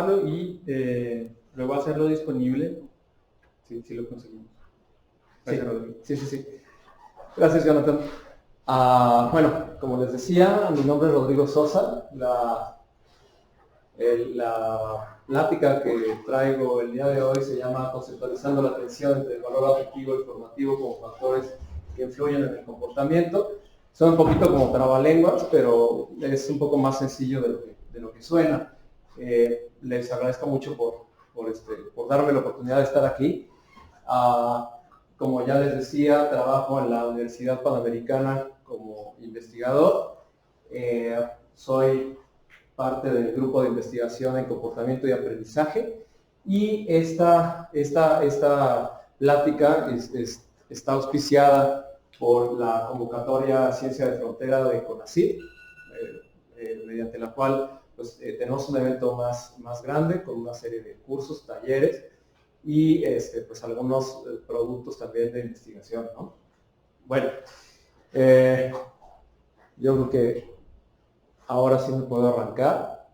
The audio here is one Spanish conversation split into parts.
grabarlo y luego hacerlo disponible. Sí, sí lo conseguimos. Sí. Gracias, Jonathan. Bueno, como les decía, mi nombre es Rodrigo Sosa. La plática que traigo el día de hoy se llama Conceptualizando la tensión entre el valor afectivo y formativo como factores que influyen en el comportamiento. Son un poquito como trabalenguas, pero es un poco más sencillo de lo que suena. Les agradezco mucho por darme la oportunidad de estar aquí. Como ya les decía, trabajo en la Universidad Panamericana como investigador. Soy parte del grupo de investigación en comportamiento y aprendizaje, y esta plática está auspiciada por la convocatoria Ciencia de Frontera de CONACYT, mediante la cual pues, tenemos un evento más grande con una serie de cursos, talleres y pues algunos productos también de investigación, ¿no? Bueno, yo creo que ahora sí me puedo arrancar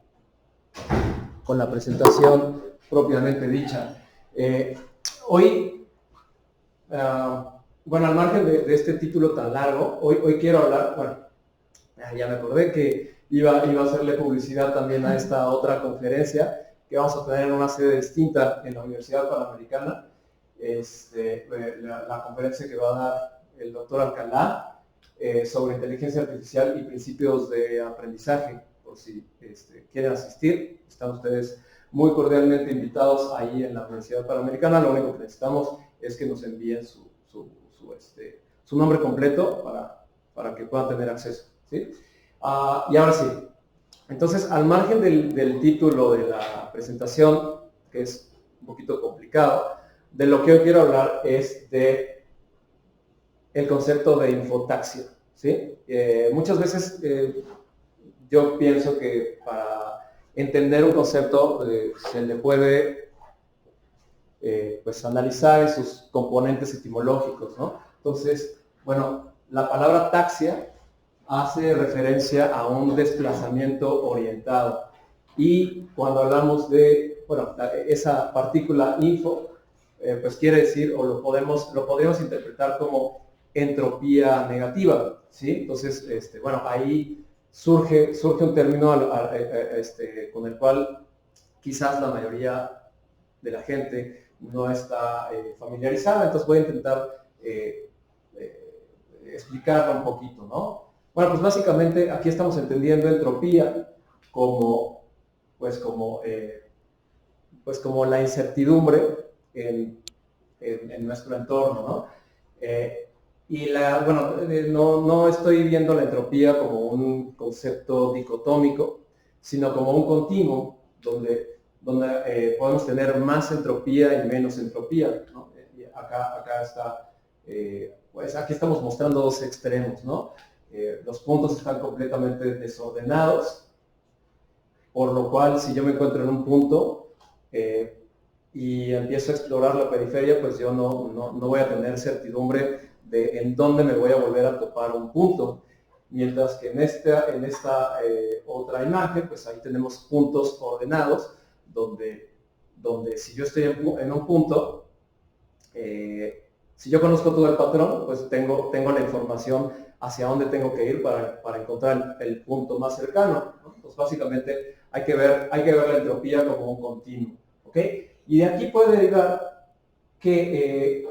con la presentación propiamente dicha. Hoy, bueno, al margen de este título tan largo, hoy quiero hablar, bueno, ya me acordé que iba a hacerle publicidad también a esta otra conferencia que vamos a tener en una sede distinta en la Universidad Panamericana. La conferencia que va a dar el doctor Alcalá sobre inteligencia artificial y principios de aprendizaje. Por si quieren asistir, están ustedes muy cordialmente invitados ahí en la Universidad Panamericana. Lo único que necesitamos es que nos envíen su nombre completo para que puedan tener acceso, ¿sí? Y ahora sí, entonces al margen del título de la presentación, que es un poquito complicado, de lo que hoy quiero hablar es de el concepto de infotaxia, ¿sí? Muchas veces yo pienso que para entender un concepto se le puede pues analizar en sus componentes etimológicos, ¿no? Entonces, bueno, la palabra taxia hace referencia a un desplazamiento orientado, y cuando hablamos de, bueno, esa partícula info, pues quiere decir, o lo podemos interpretar como entropía negativa, ¿sí? Entonces, bueno, ahí surge un término con el cual quizás la mayoría de la gente no está familiarizada, entonces voy a intentar explicarlo un poquito, ¿no? Bueno, pues básicamente aquí estamos entendiendo entropía como la incertidumbre en nuestro entorno, ¿no? No estoy viendo la entropía como un concepto dicotómico, sino como un continuo donde podemos tener más entropía y menos entropía, ¿no? Y acá está, pues aquí estamos mostrando dos extremos, ¿no? Los puntos están completamente desordenados, por lo cual si yo me encuentro en un punto y empiezo a explorar la periferia, pues yo no voy a tener certidumbre de en dónde me voy a volver a topar un punto. Mientras que en esta otra imagen, pues ahí tenemos puntos ordenados, donde si yo estoy en un punto, si yo conozco todo el patrón, pues tengo la información hacia dónde tengo que ir para encontrar el punto más cercano, ¿no? Pues básicamente hay que ver la entropía como un continuo, ¿ok? Y de aquí puede derivar que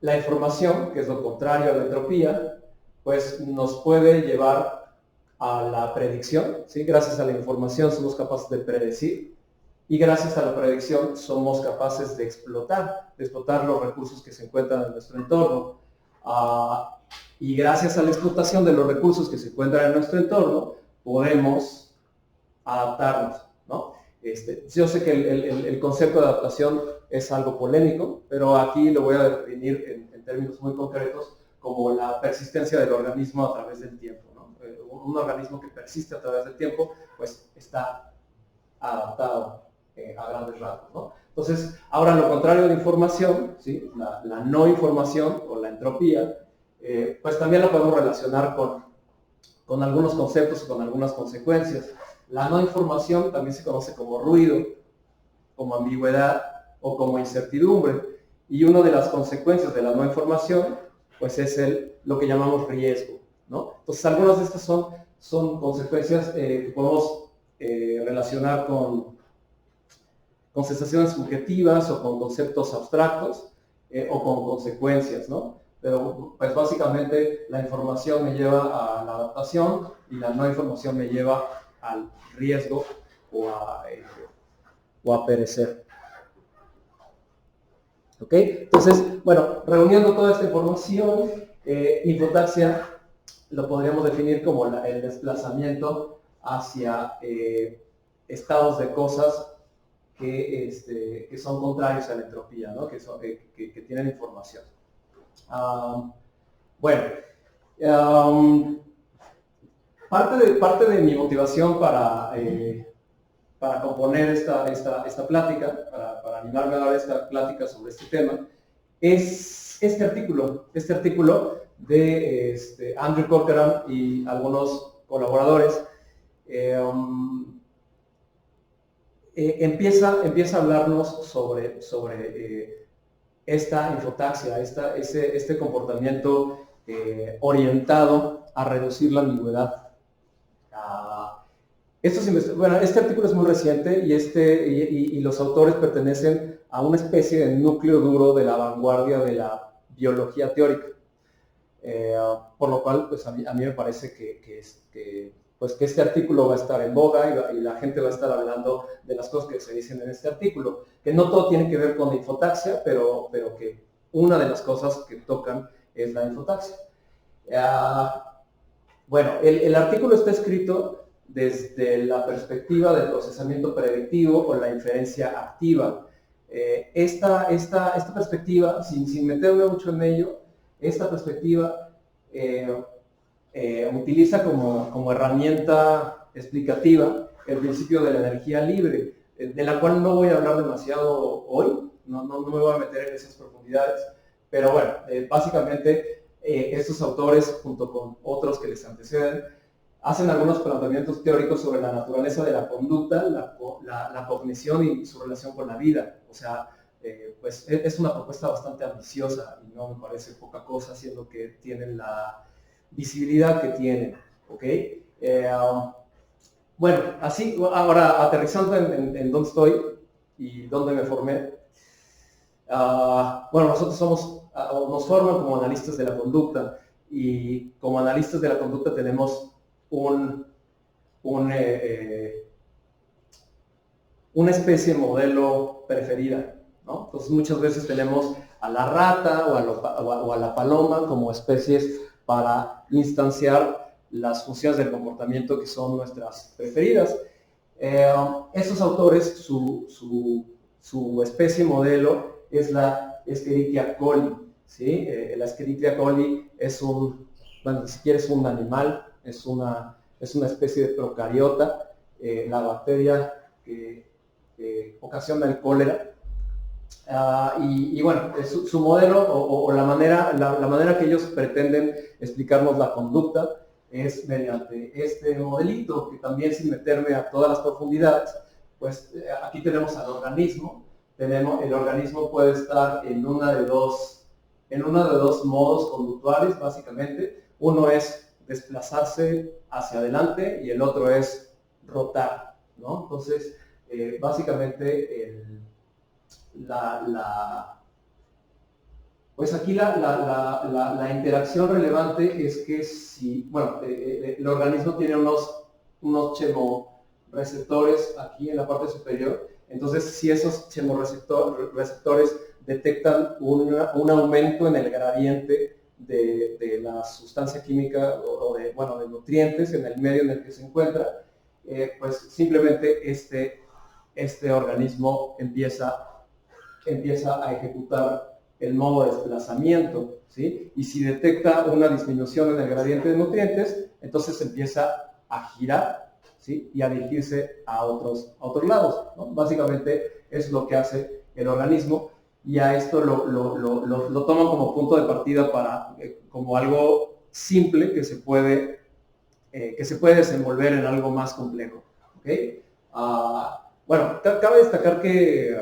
la información, que es lo contrario a la entropía, pues nos puede llevar a la predicción, ¿sí? Gracias a la información somos capaces de predecir, y gracias a la predicción somos capaces de explotar los recursos que se encuentran en nuestro entorno. Y gracias a la explotación de los recursos que se encuentran en nuestro entorno, podemos adaptarnos, ¿no? Yo sé que el concepto de adaptación es algo polémico, pero aquí lo voy a definir en términos muy concretos como la persistencia del organismo a través del tiempo, ¿no? Un organismo que persiste a través del tiempo, pues está adaptado a grandes rasgos, ¿no? Entonces, ahora lo contrario de información, ¿sí? La no información o la entropía, pues también la podemos relacionar con algunos conceptos y con algunas consecuencias. La no información también se conoce como ruido, como ambigüedad o como incertidumbre. Y una de las consecuencias de la no información, pues es lo que llamamos riesgo, ¿no? Entonces, algunas de estas son consecuencias que podemos relacionar con sensaciones subjetivas o con conceptos abstractos o con consecuencias, ¿no? Pero pues básicamente la información me lleva a la adaptación y la no información me lleva al riesgo o a perecer. ¿Ok? Entonces, bueno, reuniendo toda esta información, infotaxia lo podríamos definir como el desplazamiento hacia estados de cosas que son contrarios a la entropía, ¿no? que tienen información. Bueno, parte de mi motivación para componer esta plática, para animarme a dar esta plática sobre este tema, es este artículo de Andrew Corcoran y algunos colaboradores. Empieza a hablarnos sobre esta infotaxia, este comportamiento orientado a reducir la ambigüedad. Este artículo es muy reciente y los autores pertenecen a una especie de núcleo duro de la vanguardia de la biología teórica. Por lo cual, pues a mí me parece que este artículo va a estar en boga y la gente va a estar hablando de las cosas que se dicen en este artículo, que no todo tiene que ver con la infotaxia, pero que una de las cosas que tocan es la infotaxia. Bueno, el artículo está escrito desde la perspectiva del procesamiento predictivo o la inferencia activa. Esta perspectiva, sin meterme mucho en ello, esta perspectiva utiliza como herramienta explicativa el principio de la energía libre, de la cual no voy a hablar demasiado hoy, no me voy a meter en esas profundidades, pero bueno, básicamente estos autores, junto con otros que les anteceden, hacen algunos planteamientos teóricos sobre la naturaleza de la conducta, la cognición y su relación con la vida. O sea, pues es una propuesta bastante ambiciosa y no me parece poca cosa, siendo que tienen la visibilidad que tienen. ¿Ok? Bueno, así, ahora aterrizando en dónde estoy y dónde me formé. Bueno, nosotros nos forman como analistas de la conducta y como analistas de la conducta tenemos una especie modelo preferida, ¿no? Entonces muchas veces tenemos a la rata o a la paloma como especies para instanciar las funciones del comportamiento que son nuestras preferidas. Estos autores, su especie modelo es la Escherichia coli, ¿sí? La Escherichia coli es bueno, si quieres un animal, es una especie de procariota, la bacteria que ocasiona el cólera. Y bueno, su modelo o la manera que ellos pretenden explicarnos la conducta es mediante este modelito, que también, sin meterme a todas las profundidades, pues aquí tenemos al organismo. El organismo puede estar en una de dos modos conductuales, básicamente. Uno es desplazarse hacia adelante y el otro es rotar, ¿no? Entonces, básicamente, pues aquí la interacción relevante es que si, bueno, el organismo tiene unos chemoreceptores aquí en la parte superior. Entonces, si esos chemoreceptores detectan un aumento en el gradiente de la sustancia química o de nutrientes en el medio en el que se encuentra, pues simplemente este organismo empieza a ejecutar el modo de desplazamiento, ¿sí? Y si detecta una disminución en el gradiente de nutrientes, entonces empieza a girar, ¿sí? Y a dirigirse a otros lados, ¿no? Básicamente es lo que hace el organismo, y a esto lo toman como punto de partida como algo simple que se puede desenvolver en algo más complejo. ¿Okay? Bueno, cabe destacar que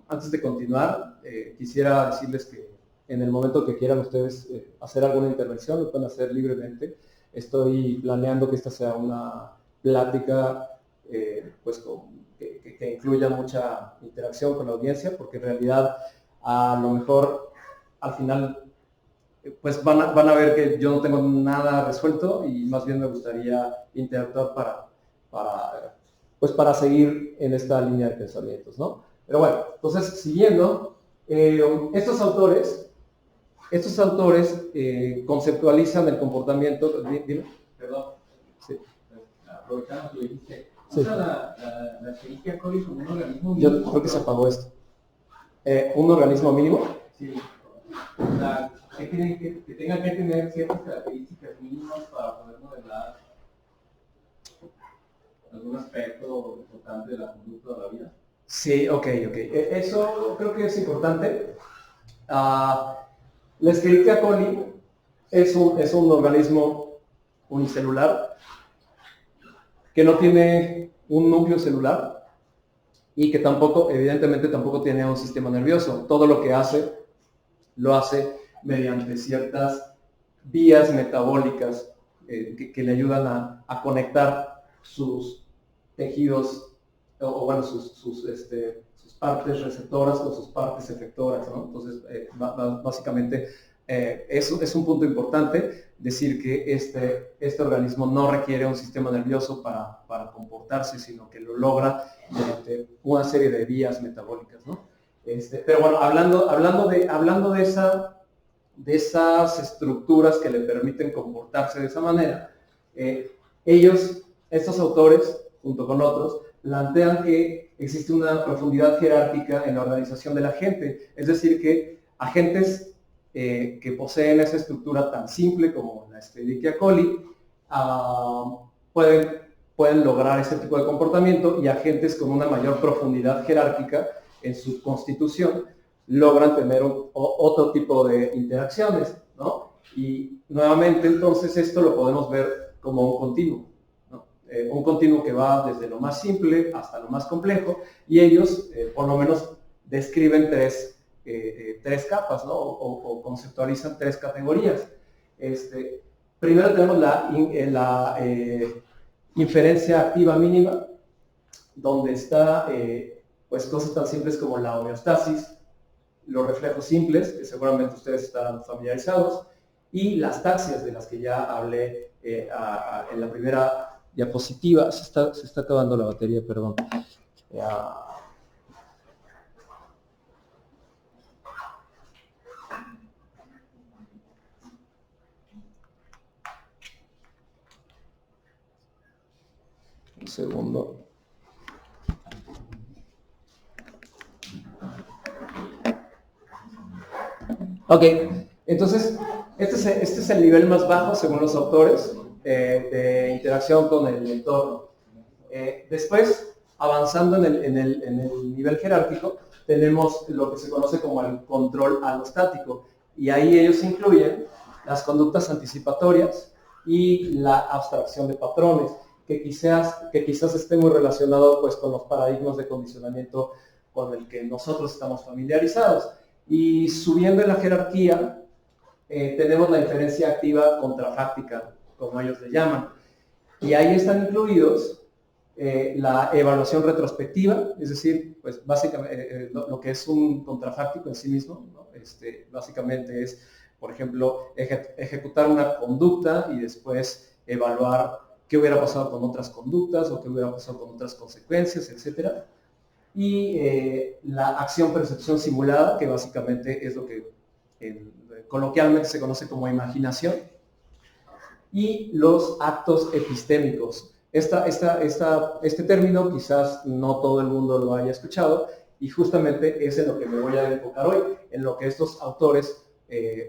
antes de continuar, quisiera decirles que en el momento que quieran ustedes hacer alguna intervención, lo pueden hacer libremente. Estoy planeando que esta sea una plática pues que incluya mucha interacción con la audiencia, porque en realidad a lo mejor al final pues van a ver que yo no tengo nada resuelto y más bien me gustaría interactuar para seguir en esta línea de pensamientos, ¿no? Pero bueno, entonces siguiendo, estos autores conceptualizan el comportamiento. Dime. Perdón, Sí. aprovechando que dijiste, Sí. ¿usa la Escherichia coli como un organismo Yo mínimo? creo que se apagó esto. ¿Un organismo mínimo? Sí. O sea, que tenga que tener ciertas características mínimas para poder modelar algún aspecto importante de la conducta de la vida. Sí, ok. Eso creo que es importante. La Escherichia coli es un organismo unicelular que no tiene un núcleo celular y que tampoco, evidentemente, tampoco tiene un sistema nervioso. Todo lo que hace, lo hace mediante ciertas vías metabólicas que le ayudan a conectar sus tejidos o bueno, sus partes receptoras con sus partes efectoras, ¿no? Entonces, básicamente, eso es un punto importante, decir que este organismo no requiere un sistema nervioso para comportarse, sino que lo logra mediante una serie de vías metabólicas, ¿no? Pero bueno, hablando de esas estructuras que le permiten comportarse de esa manera, estos autores, junto con otros, plantean que existe una profundidad jerárquica en la organización de la gente, es decir, que agentes que poseen esa estructura tan simple como la Escherichia coli pueden lograr ese tipo de comportamiento, y agentes con una mayor profundidad jerárquica en su constitución logran tener otro tipo de interacciones, ¿no? Y nuevamente, entonces, esto lo podemos ver como un continuo, ¿no? Un continuo que va desde lo más simple hasta lo más complejo, y ellos, por lo menos, describen tres capas, ¿no? O conceptualizan tres categorías. Primero tenemos la inferencia activa mínima, donde está pues cosas tan simples como la homeostasis, los reflejos simples, que seguramente ustedes estarán familiarizados, y las taxias, de las que ya hablé en la primera diapositiva. Se está acabando la batería, perdón. Un segundo. Ok, entonces este es el nivel más bajo, según los autores, de interacción con el entorno. Después, avanzando en el nivel jerárquico, tenemos lo que se conoce como el control alostático, y ahí ellos incluyen las conductas anticipatorias y la abstracción de patrones, que quizás esté muy relacionado pues con los paradigmas de condicionamiento con el que nosotros estamos familiarizados. Y subiendo en la jerarquía, tenemos la inferencia activa contrafáctica, como ellos le llaman. Y ahí están incluidos la evaluación retrospectiva, es decir, pues básicamente lo que es un contrafáctico en sí mismo, ¿no? Básicamente es, por ejemplo, ejecutar una conducta y después evaluar qué hubiera pasado con otras conductas o qué hubiera pasado con otras consecuencias, etcétera. Y la acción-percepción simulada, que básicamente es lo que coloquialmente se conoce como imaginación, y los actos epistémicos. Este término quizás no todo el mundo lo haya escuchado, y justamente es en lo que me voy a enfocar hoy, en lo que estos autores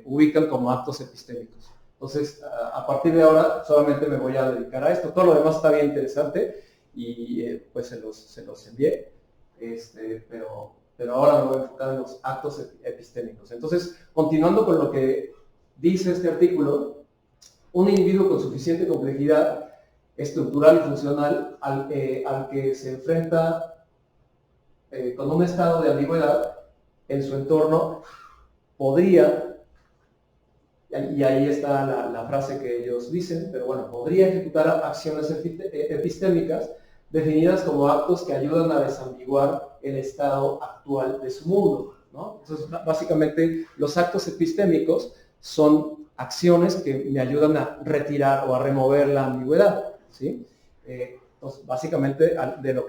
ubican como actos epistémicos. Entonces, a partir de ahora solamente me voy a dedicar a esto. Todo lo demás está bien interesante y pues se los envié, pero ahora me voy a enfocar en los actos epistémicos. Entonces, continuando con lo que dice este artículo, un individuo con suficiente complejidad estructural y funcional al que se enfrenta con un estado de ambigüedad en su entorno podría, y ahí está la frase que ellos dicen, pero bueno, podría ejecutar acciones epistémicas definidas como actos que ayudan a desambiguar el estado actual de su mundo, ¿no? Entonces, básicamente, los actos epistémicos son acciones que me ayudan a retirar o a remover la ambigüedad, ¿sí? Entonces, básicamente, a lo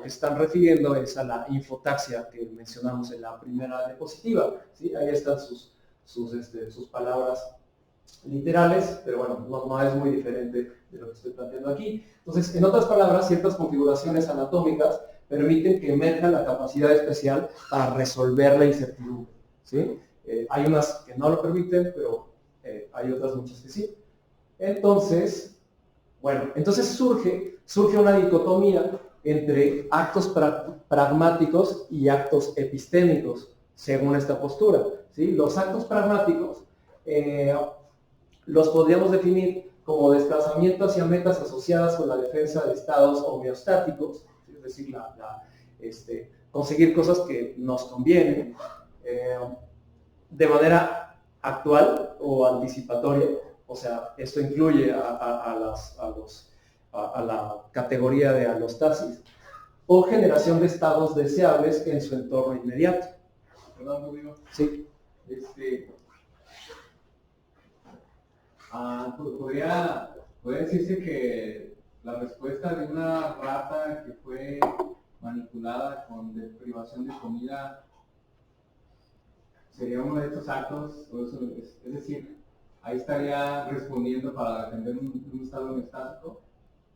que están refiriendo es a la infotaxia que mencionamos en la primera diapositiva, ¿sí? Ahí están sus palabras literales, pero bueno, no es muy diferente de lo que estoy planteando aquí. Entonces, en otras palabras, ciertas configuraciones anatómicas permiten que emerja la capacidad especial para resolver la incertidumbre, ¿sí? Hay unas que no lo permiten, pero hay otras muchas que sí. Entonces, bueno, entonces surge una dicotomía entre actos pragmáticos y actos epistémicos, según esta postura, ¿sí? Los actos pragmáticos los podríamos definir como desplazamiento hacia metas asociadas con la defensa de estados homeostáticos, ¿sí? Es decir, conseguir cosas que nos convienen de manera actual o anticipatoria. O sea, esto incluye a la categoría de alostasis, o generación de estados deseables en su entorno inmediato. Perdón, Rubio. Sí. Podría decirse que la respuesta de una rata que fue manipulada con privación de comida sería uno de estos actos, es decir, ahí estaría respondiendo para defender un estado homeostático,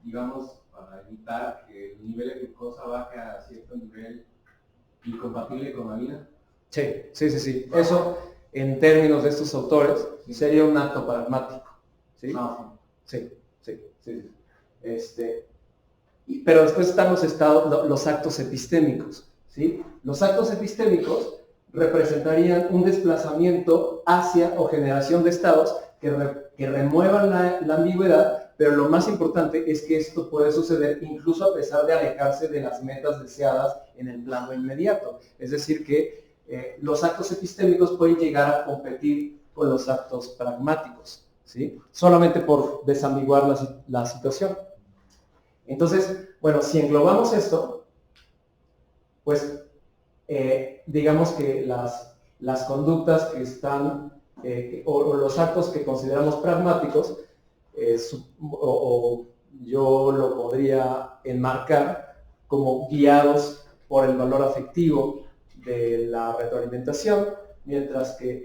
digamos, para evitar que el nivel de glucosa baje a cierto nivel incompatible con la vida. Sí. Eso, en términos de estos autores, sería un acto pragmático, ¿sí? No. Sí. Pero después están los actos epistémicos, ¿sí? Los actos epistémicos representarían un desplazamiento hacia o generación de estados que remuevan la ambigüedad, pero lo más importante es que esto puede suceder incluso a pesar de alejarse de las metas deseadas en el plano inmediato. Es decir, que los actos epistémicos pueden llegar a competir con los actos pragmáticos, ¿sí? Solamente por desambiguar la situación. Entonces, bueno, si englobamos esto, pues digamos que las conductas que están, o los actos que consideramos pragmáticos, yo lo podría enmarcar como guiados por el valor afectivo de la retroalimentación, mientras que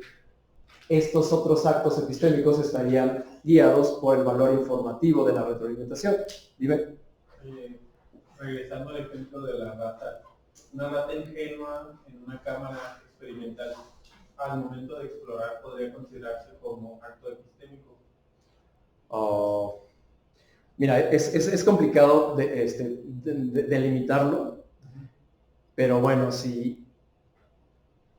estos otros actos epistémicos estarían guiados por el valor informativo de la retroalimentación. Dime. Regresando al ejemplo de la rata, una rata ingenua en una cámara experimental, al momento de explorar, podría considerarse como acto epistémico. Mira, es complicado delimitarlo, pero bueno, si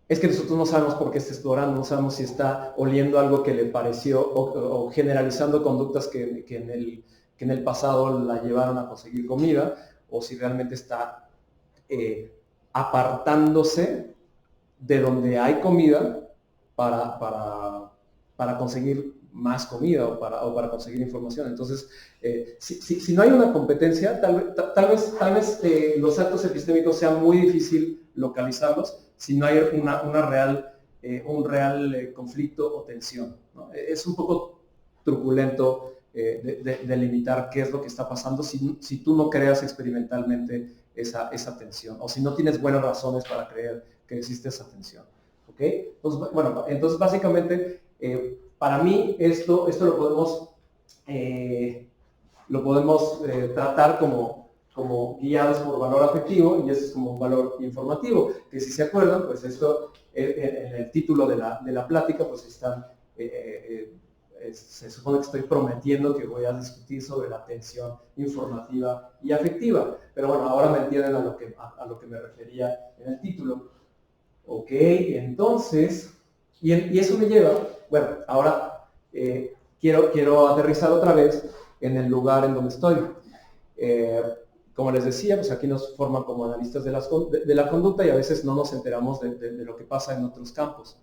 es que nosotros no sabemos por qué está explorando, no sabemos si está oliendo algo que le pareció o generalizando conductas que en el pasado la llevaron a conseguir comida, o si realmente está apartándose de donde hay comida para conseguir más comida o para conseguir información. Entonces, si no hay una competencia, tal vez los actos epistémicos sean muy difícil localizarlos si no hay un real conflicto o tensión, ¿no? Es un poco truculento delimitar qué es lo que está pasando si tú no creas experimentalmente esa tensión, o si no tienes buenas razones para creer que existe esa tensión. ¿Ok? Entonces, bueno, entonces básicamente, para mí esto lo podemos tratar como guiados por valor afectivo, y eso es como un valor informativo, que si se acuerdan, pues esto en el título de la plática, pues están, se supone que estoy prometiendo que voy a discutir sobre la tensión informativa y afectiva, pero bueno, ahora me entienden a lo que me refería en el título. Ok, entonces, y eso me lleva, bueno, ahora quiero aterrizar otra vez en el lugar en donde estoy. como les decía, pues aquí nos forman como analistas de la conducta y a veces no nos enteramos de lo que pasa en otros campos.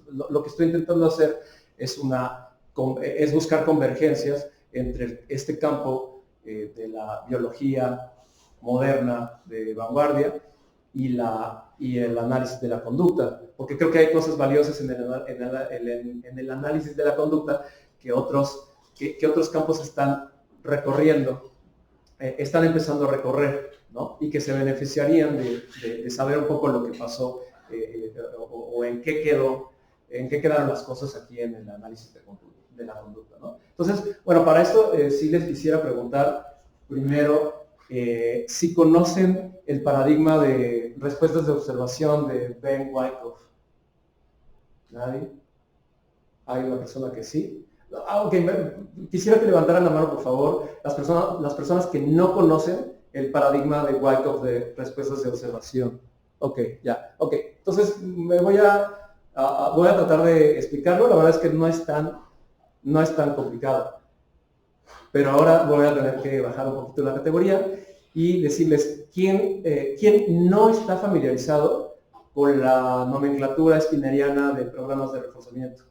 Lo que estoy intentando hacer es buscar convergencias entre este campo de la biología moderna de vanguardia y el análisis de la conducta, porque creo que hay cosas valiosas en el análisis de la conducta que otros campos están recorriendo, están empezando a recorrer, ¿no? Y que se beneficiarían de saber un poco lo que pasó o en qué quedaron las cosas aquí en el análisis de la conducta, ¿no? Entonces, bueno, para esto sí les quisiera preguntar primero si conocen el paradigma de respuestas de observación de Ben Wyckoff. ¿Nadie? ¿Hay una persona que sí? Ok, quisiera que levantaran la mano, por favor, las personas que no conocen el paradigma de Wyckoff de respuestas de observación. Ok, ya, ok. Entonces, voy a tratar de explicarlo. La verdad es que no es tan complicado. Pero ahora voy a tener que bajar un poquito la categoría y decirles quién no está familiarizado con la nomenclatura skinneriana de programas de reforzamiento.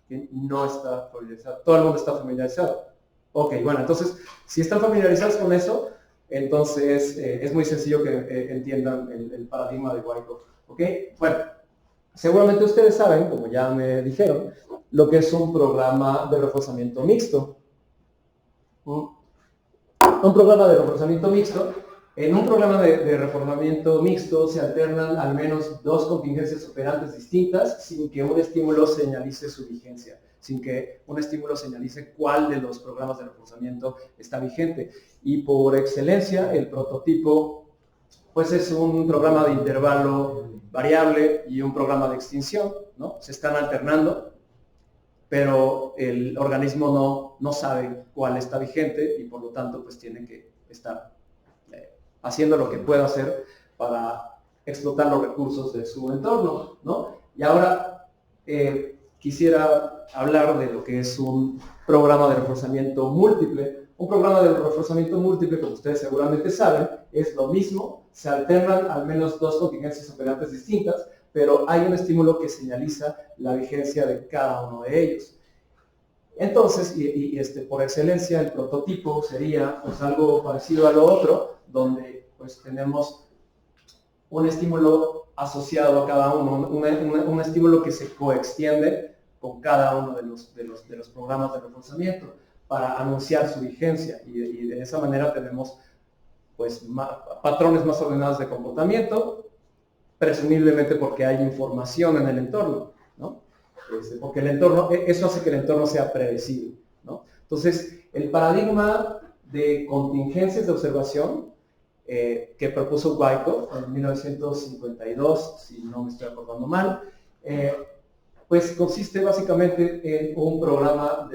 ¿Quién no está familiarizado? Todo el mundo está familiarizado. Ok, bueno, entonces, si están familiarizados con eso, entonces es muy sencillo que entiendan el paradigma de Wyckoff. Ok, bueno, seguramente ustedes saben, como ya me dijeron, lo que es un programa de reforzamiento mixto. Un programa de reforzamiento mixto. En un programa de reforzamiento mixto se alternan al menos dos contingencias operantes distintas sin que un estímulo señalice su vigencia, sin que un estímulo señalice cuál de los programas de reforzamiento está vigente. Y por excelencia, el prototipo pues es un programa de intervalo variable y un programa de extinción, ¿no? Se están alternando, pero el organismo no sabe cuál está vigente y por lo tanto pues tiene que estar haciendo lo que pueda hacer para explotar los recursos de su entorno, ¿no? Y ahora quisiera hablar de lo que es un programa de reforzamiento múltiple. Un programa de reforzamiento múltiple, como ustedes seguramente saben, es lo mismo, se alternan al menos dos contingencias operantes distintas, pero hay un estímulo que señaliza la vigencia de cada uno de ellos. Entonces, por excelencia, el prototipo sería pues, algo parecido a lo otro, donde pues, tenemos un estímulo asociado a cada uno, un estímulo que se coextiende con cada uno de los programas de reforzamiento para anunciar su vigencia, y de esa manera tenemos pues, patrones más ordenados de comportamiento, presumiblemente porque hay información en el entorno, ¿no? Porque el entorno, eso hace que el entorno sea predecible, ¿no? Entonces, el paradigma de contingencias de observación que propuso Wyckoff en 1952, si no me estoy acordando mal, pues consiste básicamente en un programa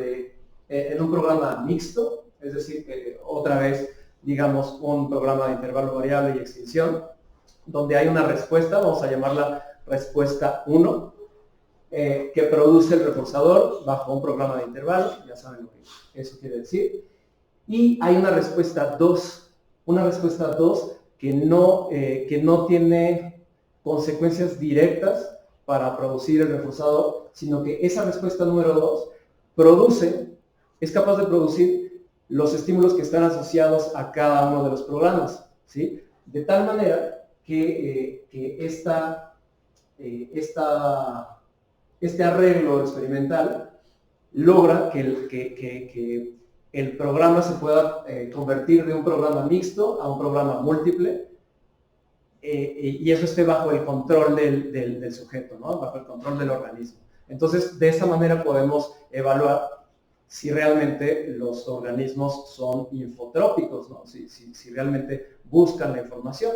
mixto, es decir, otra vez, digamos, un programa de intervalo variable y extinción, donde hay una respuesta, vamos a llamarla respuesta 1, que produce el reforzador bajo un programa de intervalo, ya saben lo que eso quiere decir, y hay una respuesta 2 que no tiene consecuencias directas para producir el reforzador, sino que esa respuesta número 2 es capaz de producir los estímulos que están asociados a cada uno de los programas, ¿sí? De tal manera que este arreglo experimental logra que el programa se pueda convertir de un programa mixto a un programa múltiple, y eso esté bajo el control del sujeto, ¿no? Bajo el control del organismo. Entonces, de esa manera podemos evaluar si realmente los organismos son infotrópicos, ¿no? Si realmente buscan la información.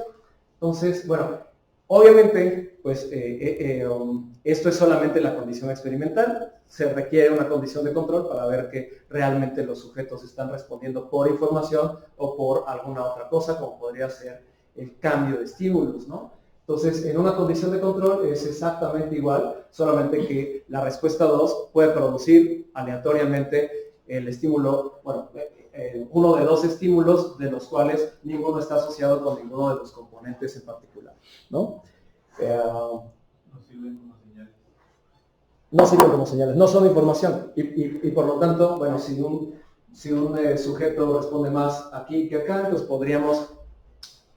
Entonces, bueno, obviamente, pues esto es solamente la condición experimental. Se requiere una condición de control para ver que realmente los sujetos están respondiendo por información o por alguna otra cosa, como podría ser el cambio de estímulos, ¿no? Entonces, en una condición de control es exactamente igual, solamente que la respuesta 2 puede producir aleatoriamente el estímulo, bueno, uno de dos estímulos de los cuales ninguno está asociado con ninguno de los componentes en particular, ¿no? No sirven como señales. No sirven como señales, no son información y por lo tanto, bueno, si un sujeto responde más aquí que acá, pues podríamos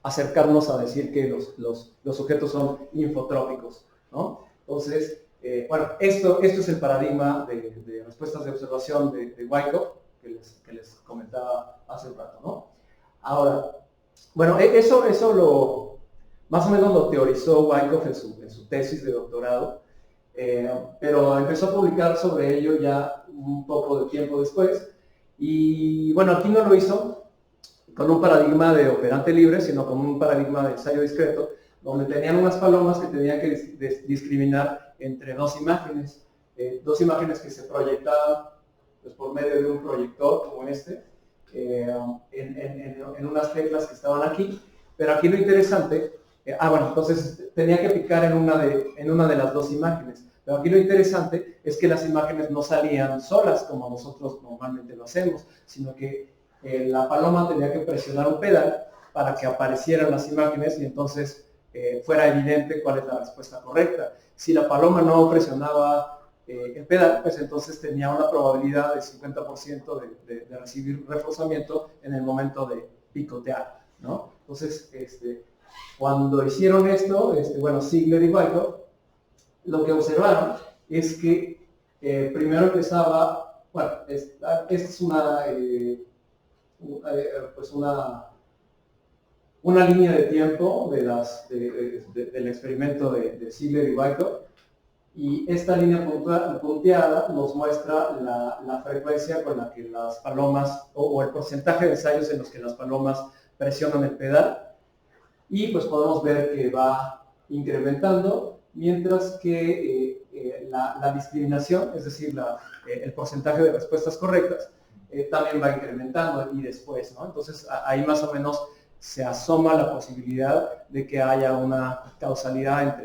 acercarnos a decir que los sujetos son infotrópicos, ¿no? Entonces, bueno, esto es el paradigma de respuestas de observación de Wyckoff que les comentaba hace un rato, ¿no? Ahora, bueno, eso más o menos lo teorizó Wyckoff en su tesis de doctorado, pero empezó a publicar sobre ello ya un poco de tiempo después. Y bueno, aquí no lo hizo con un paradigma de operante libre, sino con un paradigma de ensayo discreto, donde tenían unas palomas que tenían que discriminar entre dos imágenes que se proyectaban pues, por medio de un proyector como este, en unas teclas que estaban aquí. Pero aquí lo interesante, bueno, entonces tenía que picar en una de las dos imágenes. Pero aquí lo interesante es que las imágenes no salían solas como nosotros normalmente lo hacemos, sino que la paloma tenía que presionar un pedal para que aparecieran las imágenes y entonces fuera evidente cuál es la respuesta correcta. Si la paloma no presionaba el pedal, pues entonces tenía una probabilidad de 50% de recibir reforzamiento en el momento de picotear, ¿no? Entonces, cuando hicieron esto, bueno, Ziegler y Wyckoff, lo que observaron es que primero empezaba, bueno, esta es una línea de tiempo del experimento de Ziegler y Wyckoff, y esta línea punteada nos muestra la frecuencia con la que las palomas, o el porcentaje de ensayos en los que las palomas presionan el pedal, y pues podemos ver que va incrementando, mientras que la discriminación, es decir, el porcentaje de respuestas correctas, también va incrementando y después, ¿no? Entonces ahí más o menos se asoma la posibilidad de que haya una causalidad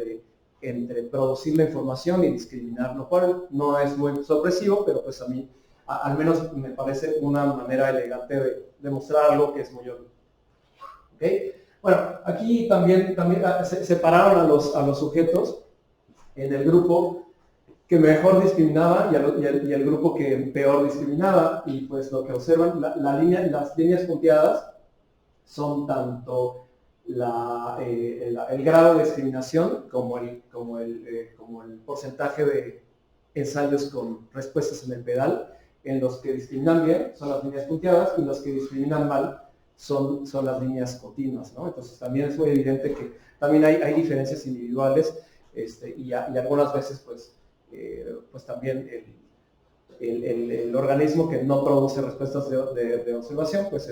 entre producir la información y discriminar, lo cual no es muy sorpresivo, pero pues a mí al menos me parece una manera elegante de demostrar algo que es muy obvio. ¿Okay? Bueno, aquí también se separaron a los sujetos en el grupo que mejor discriminaba y el grupo que peor discriminaba, y pues lo que observan, las líneas punteadas son tanto el grado de discriminación como el porcentaje de ensayos con respuestas en el pedal. En los que discriminan bien son las líneas punteadas y los que discriminan mal son las líneas continuas, ¿no? Entonces también es muy evidente que también hay diferencias individuales y algunas veces pues también el organismo que no produce respuestas de observación pues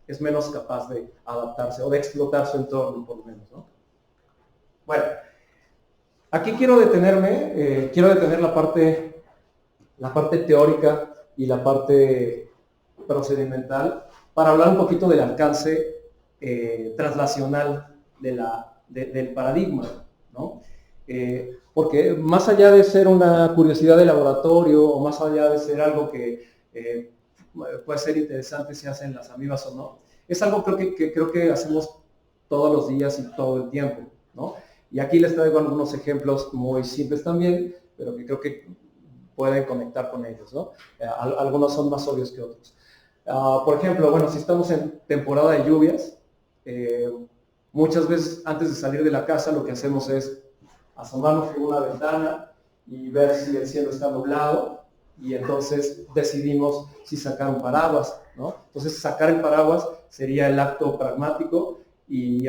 es menos capaz de adaptarse o de explotar su entorno por lo menos, ¿no? Bueno, aquí quiero detener la parte teórica y la parte procedimental para hablar un poquito del alcance translacional del paradigma, ¿no? Porque más allá de ser una curiosidad de laboratorio o más allá de ser algo que puede ser interesante si hacen las amibas o no, es algo que creo que hacemos todos los días y todo el tiempo, ¿no? Y aquí les traigo algunos ejemplos muy simples también, pero que creo que pueden conectar con ellos, ¿no? Algunos son más obvios que otros. Por ejemplo, bueno, si estamos en temporada de lluvias, muchas veces antes de salir de la casa lo que hacemos es asomarnos por una ventana y ver si el cielo está nublado, y entonces decidimos si sacar un paraguas, ¿no? Entonces sacar el paraguas sería el acto pragmático y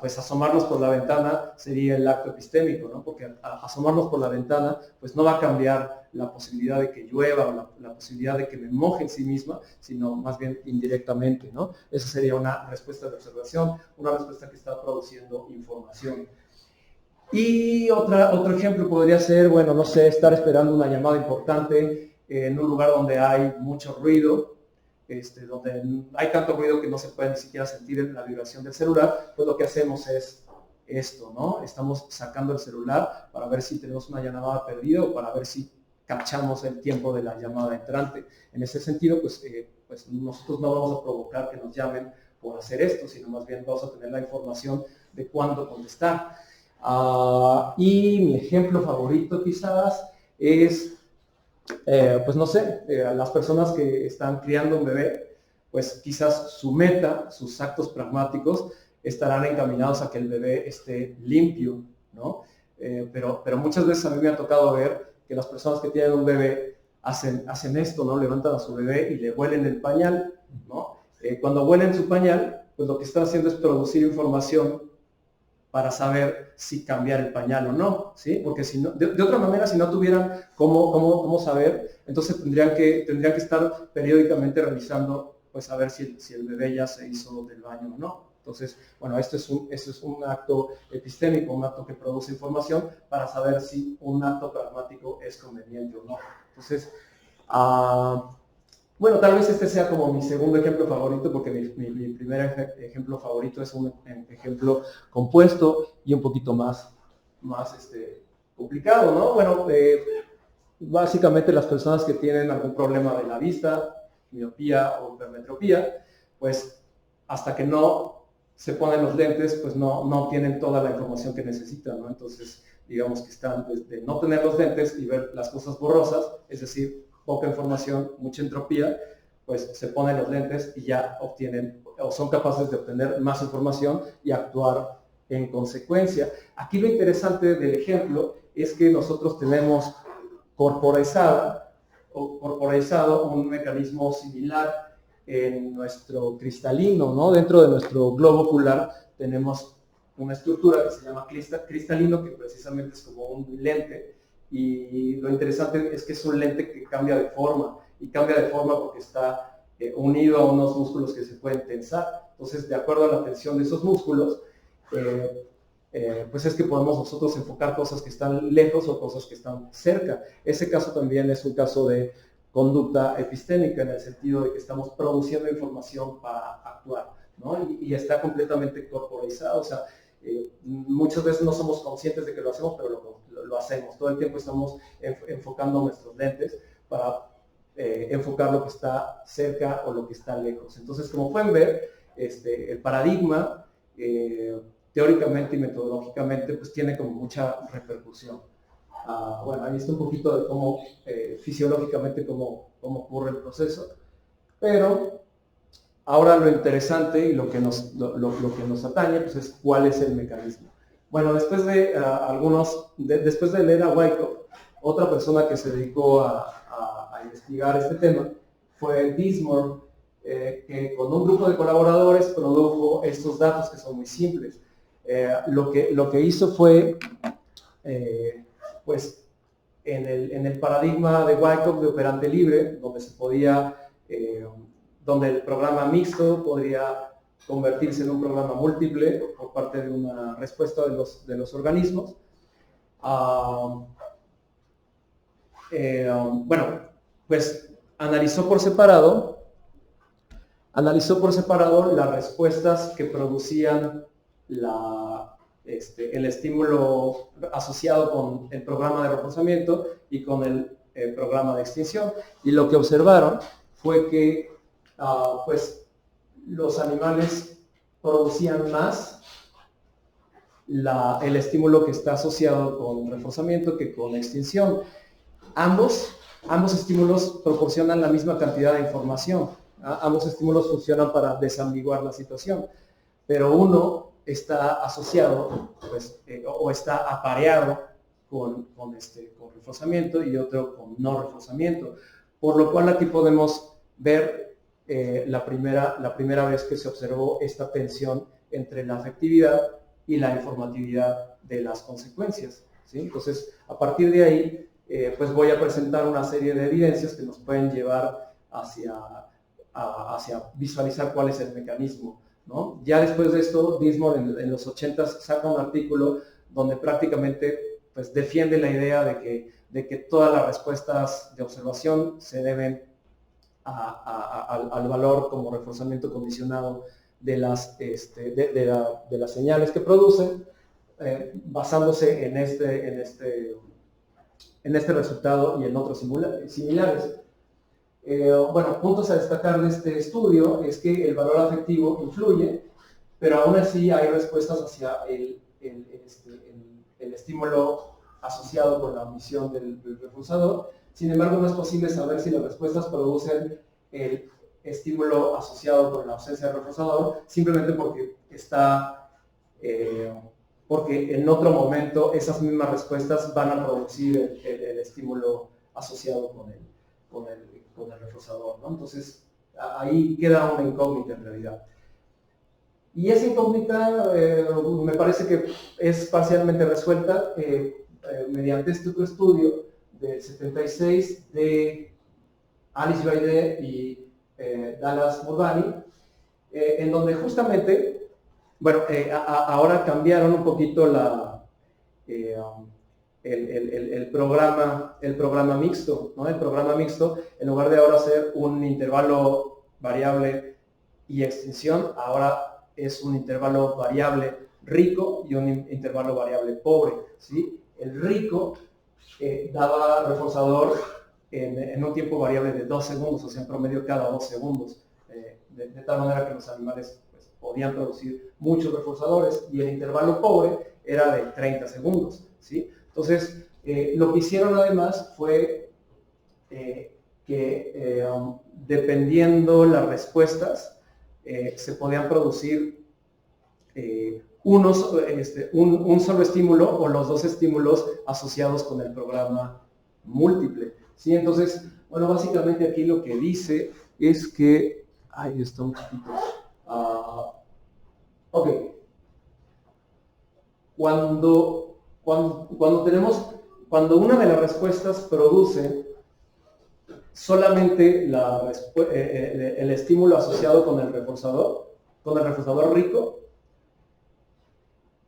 pues asomarnos por la ventana sería el acto epistémico, ¿no? Porque asomarnos por la ventana pues no va a cambiar la posibilidad de que llueva o la posibilidad de que me moje en sí misma, sino más bien indirectamente, ¿no? Esa sería una respuesta de observación, una respuesta que está produciendo información. Y otro ejemplo podría ser, bueno, no sé, estar esperando una llamada importante en un lugar donde hay mucho ruido, donde hay tanto ruido que no se puede ni siquiera sentir la vibración del celular. Pues lo que hacemos es esto, ¿no? Estamos sacando el celular para ver si tenemos una llamada perdida o para ver si captamos el tiempo de la llamada entrante. En ese sentido, pues nosotros no vamos a provocar que nos llamen por hacer esto, sino más bien vamos a tener la información de cuándo contestar. Y mi ejemplo favorito quizás es, pues no sé, las personas que están criando un bebé, pues quizás su meta, sus actos pragmáticos estarán encaminados a que el bebé esté limpio, ¿no? Pero muchas veces a mí me ha tocado ver que las personas que tienen un bebé hacen esto, ¿no? Levantan a su bebé y le huelen el pañal, ¿no? Cuando huelen su pañal, pues lo que están haciendo es producir información para saber si cambiar el pañal o no, ¿sí? Porque si no, de otra manera, si no tuvieran cómo saber, entonces tendrían que estar periódicamente revisando, pues a ver si el bebé ya se hizo del baño o no. Entonces, bueno, esto es un acto epistémico, un acto que produce información para saber si un acto pragmático es conveniente o no. Entonces, bueno, tal vez este sea como mi segundo ejemplo favorito, porque mi primer ejemplo favorito es un ejemplo compuesto y un poquito más complicado, ¿no? Bueno, básicamente las personas que tienen algún problema de la vista, miopía o hipermetropía, pues hasta que no se ponen los lentes, pues no tienen toda la información que necesitan, ¿no? Entonces, digamos que están desde no tener los lentes y ver las cosas borrosas, es decir, poca información, mucha entropía, pues se ponen los lentes y ya obtienen o son capaces de obtener más información y actuar en consecuencia. Aquí lo interesante del ejemplo es que nosotros tenemos corporizado un mecanismo similar en nuestro cristalino, ¿no? Dentro de nuestro globo ocular tenemos una estructura que se llama cristalino, que precisamente es como un lente, y lo interesante es que es un lente que cambia de forma, y cambia de forma porque está unido a unos músculos que se pueden tensar. Entonces, de acuerdo a la tensión de esos músculos, pues es que podemos nosotros enfocar cosas que están lejos o cosas que están cerca. Ese caso también es un caso de conducta epistémica, en el sentido de que estamos produciendo información para actuar, ¿no? Y está completamente corporizado, o sea, muchas veces no somos conscientes de que lo hacemos, pero lo hacemos. Todo el tiempo estamos enfocando nuestros lentes para enfocar lo que está cerca o lo que está lejos. Entonces, como pueden ver, el paradigma teóricamente y metodológicamente pues tiene como mucha repercusión. Bueno, ahí está un poquito de cómo fisiológicamente cómo ocurre el proceso, pero ahora lo interesante y lo que nos atañe pues es cuál es el mecanismo. Bueno, después de después de leer a Wyckoff, otra persona que se dedicó a investigar este tema fue Dismore, que con un grupo de colaboradores produjo estos datos que son muy simples. Lo que hizo fue, pues, en el paradigma de Wyckoff de operante libre, donde el programa mixto podría convertirse en un programa múltiple por parte de una respuesta de los organismos. Bueno, pues analizó por separado las respuestas que producían el estímulo asociado con el programa de reforzamiento y con el programa de extinción. Y lo que observaron fue que pues los animales producían más el estímulo que está asociado con reforzamiento que con extinción. Ambos estímulos proporcionan la misma cantidad de información. Ambos estímulos funcionan para desambiguar la situación, pero uno está asociado pues, o está apareado con reforzamiento y otro con no reforzamiento. Por lo cual aquí podemos ver la primera vez que se observó esta tensión entre la afectividad y la informatividad de las consecuencias, ¿sí? Entonces, a partir de ahí, pues voy a presentar una serie de evidencias que nos pueden llevar hacia visualizar cuál es el mecanismo, ¿no? Ya después de esto, Dismore en los 80s saca un artículo donde prácticamente pues, defiende la idea de que todas las respuestas de observación se deben al valor como reforzamiento condicionado de las señales que producen, basándose en en este resultado y en otros similares. Bueno, puntos a destacar de este estudio es que el valor afectivo influye, pero aún así hay respuestas hacia el estímulo asociado con la omisión del reforzador. Sin embargo, no es posible saber si las respuestas producen el estímulo asociado con la ausencia del reforzador, simplemente porque en otro momento esas mismas respuestas van a producir el estímulo asociado con el reforzador, ¿no? Entonces, ahí queda una incógnita en realidad. Y esa incógnita me parece que es parcialmente resuelta mediante este otro estudio del 76 de Alice Baide y Dallas Murbani, en donde justamente, bueno, ahora cambiaron un poquito el programa mixto, ¿no? El programa mixto, en lugar de ahora ser un intervalo variable y extinción, ahora es un intervalo variable rico y un intervalo variable pobre, ¿sí? El rico daba reforzador en un tiempo variable de 2 segundos, o sea, en promedio cada 2 segundos, de tal manera que los animales pues, podían producir muchos reforzadores, y el intervalo pobre era de 30 segundos, ¿sí? Entonces, lo que hicieron además fue que dependiendo las respuestas, se podían producir un solo estímulo o los dos estímulos asociados con el programa múltiple, ¿sí? Entonces, bueno, básicamente aquí lo que dice es que... Ahí está un poquito... ok. Cuando una de las respuestas produce solamente el estímulo asociado con el reforzador rico,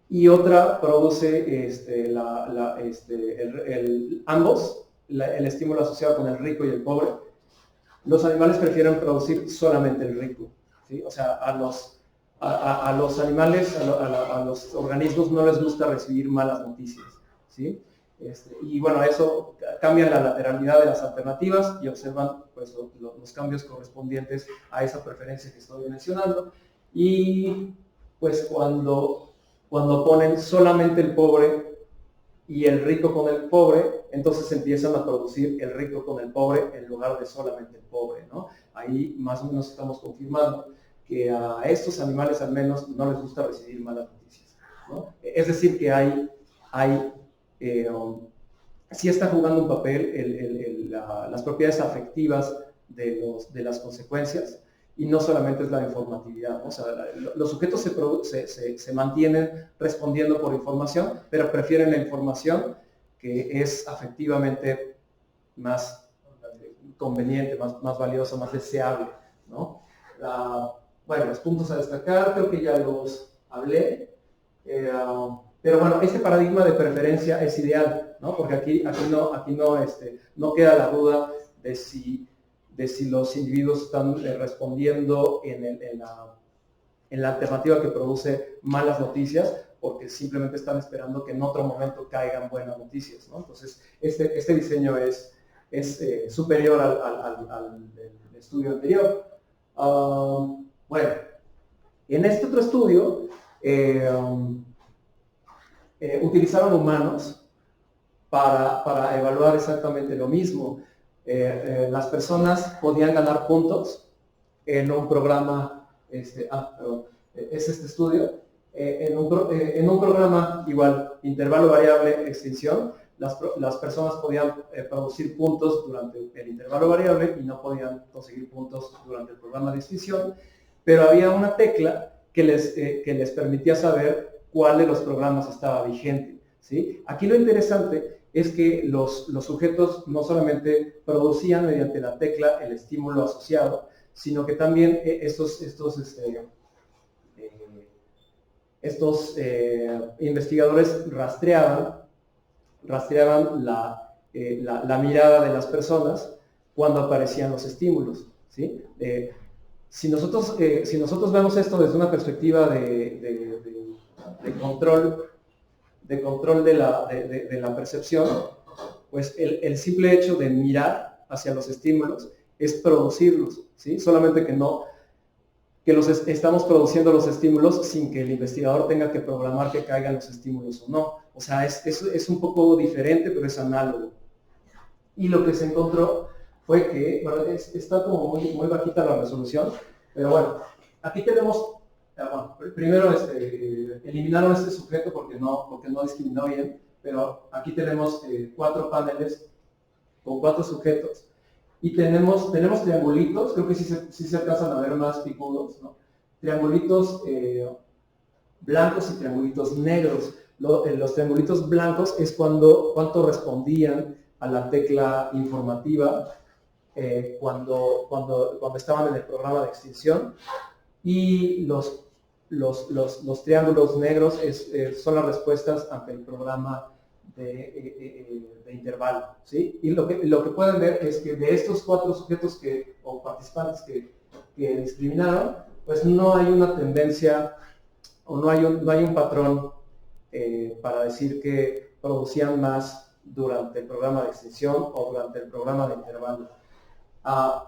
y otra produce ambos, el estímulo asociado con el rico y el pobre, los animales prefieren producir solamente el rico, ¿sí? O sea, a los animales, a los organismos no les gusta recibir malas noticias, ¿sí? Y bueno, eso cambia la lateralidad de las alternativas y observan pues, los cambios correspondientes a esa preferencia que estoy mencionando. Y pues cuando ponen solamente el pobre y el rico con el pobre, entonces empiezan a producir el rico con el pobre en lugar de solamente el pobre, ¿no? Ahí más o menos estamos confirmando que a estos animales al menos no les gusta recibir malas noticias, ¿no? Es decir, que sí está jugando un papel las propiedades afectivas de las consecuencias, y no solamente es la informatividad, ¿no? O sea, los sujetos se mantienen respondiendo por información, pero prefieren la información que es afectivamente más conveniente, más valiosa, más deseable, ¿no? Bueno, los puntos a destacar, creo que ya los hablé, pero bueno, este paradigma de preferencia es ideal, ¿no? Porque aquí no queda la duda de si los individuos están respondiendo en la alternativa que produce malas noticias, porque simplemente están esperando que en otro momento caigan buenas noticias, ¿no? Entonces, este diseño es superior al estudio anterior. Bueno, en este otro estudio utilizaron humanos para evaluar exactamente lo mismo. Las personas podían ganar puntos en un programa, es este estudio, en un programa igual, intervalo variable, extinción, las personas podían producir puntos durante el intervalo variable y no podían conseguir puntos durante el programa de extinción, pero había una tecla que les permitía saber cuál de los programas estaba vigente, ¿sí? Aquí lo interesante es que los sujetos no solamente producían mediante la tecla el estímulo asociado, sino que también estos investigadores rastreaban la mirada de las personas cuando aparecían los estímulos, ¿sí? Si nosotros vemos esto desde una perspectiva de control de la percepción, pues el simple hecho de mirar hacia los estímulos es producirlos, ¿sí? Solamente que no, estamos produciendo los estímulos sin que el investigador tenga que programar que caigan los estímulos o no. O sea, es un poco diferente, pero es análogo. Y lo que se encontró fue que, bueno, está como muy bajita la resolución, pero bueno, aquí tenemos, bueno, primero eliminaron este sujeto porque no discriminó bien, pero aquí tenemos 4 paneles con 4 sujetos. Y tenemos triangulitos, creo que sí se alcanzan a ver más picudos, ¿no? Triangulitos blancos y triangulitos negros. Los triangulitos blancos es cuánto respondían a la tecla informativa cuando estaban en el programa de extinción. Y los triángulos negros son las respuestas ante el programa de intervalo, ¿sí? Y lo que pueden ver es que de estos 4 sujetos o participantes que discriminaron, pues no hay una tendencia o no hay un patrón para decir que producían más durante el programa de extinción o durante el programa de intervalo.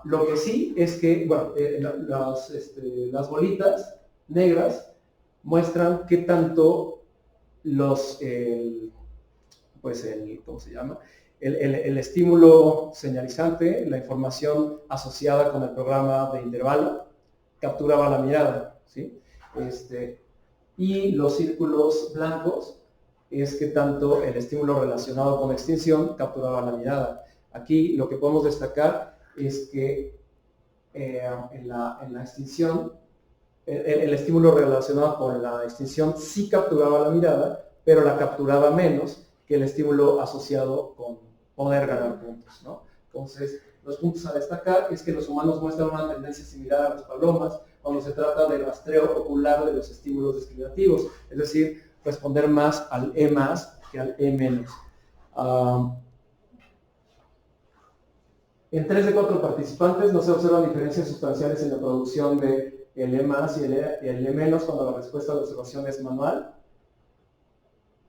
Lo que sí es que, bueno, las bolitas negras muestran qué tanto ¿cómo se llama? El estímulo señalizante, la información asociada con el programa de intervalo, capturaba la mirada, ¿sí? Y los círculos blancos es que tanto el estímulo relacionado con extinción capturaba la mirada. Aquí lo que podemos destacar es que en la extinción, el estímulo relacionado con la extinción sí capturaba la mirada, pero la capturaba menos que el estímulo asociado con poder ganar puntos, ¿no? Entonces, los puntos a destacar es que los humanos muestran una tendencia similar a las palomas cuando se trata del rastreo ocular de los estímulos discriminativos, es decir, responder más al E más que al E menos. En 3 de 4 participantes no se observan diferencias sustanciales en la producción de el E más y el E menos cuando la respuesta a la observación es manual.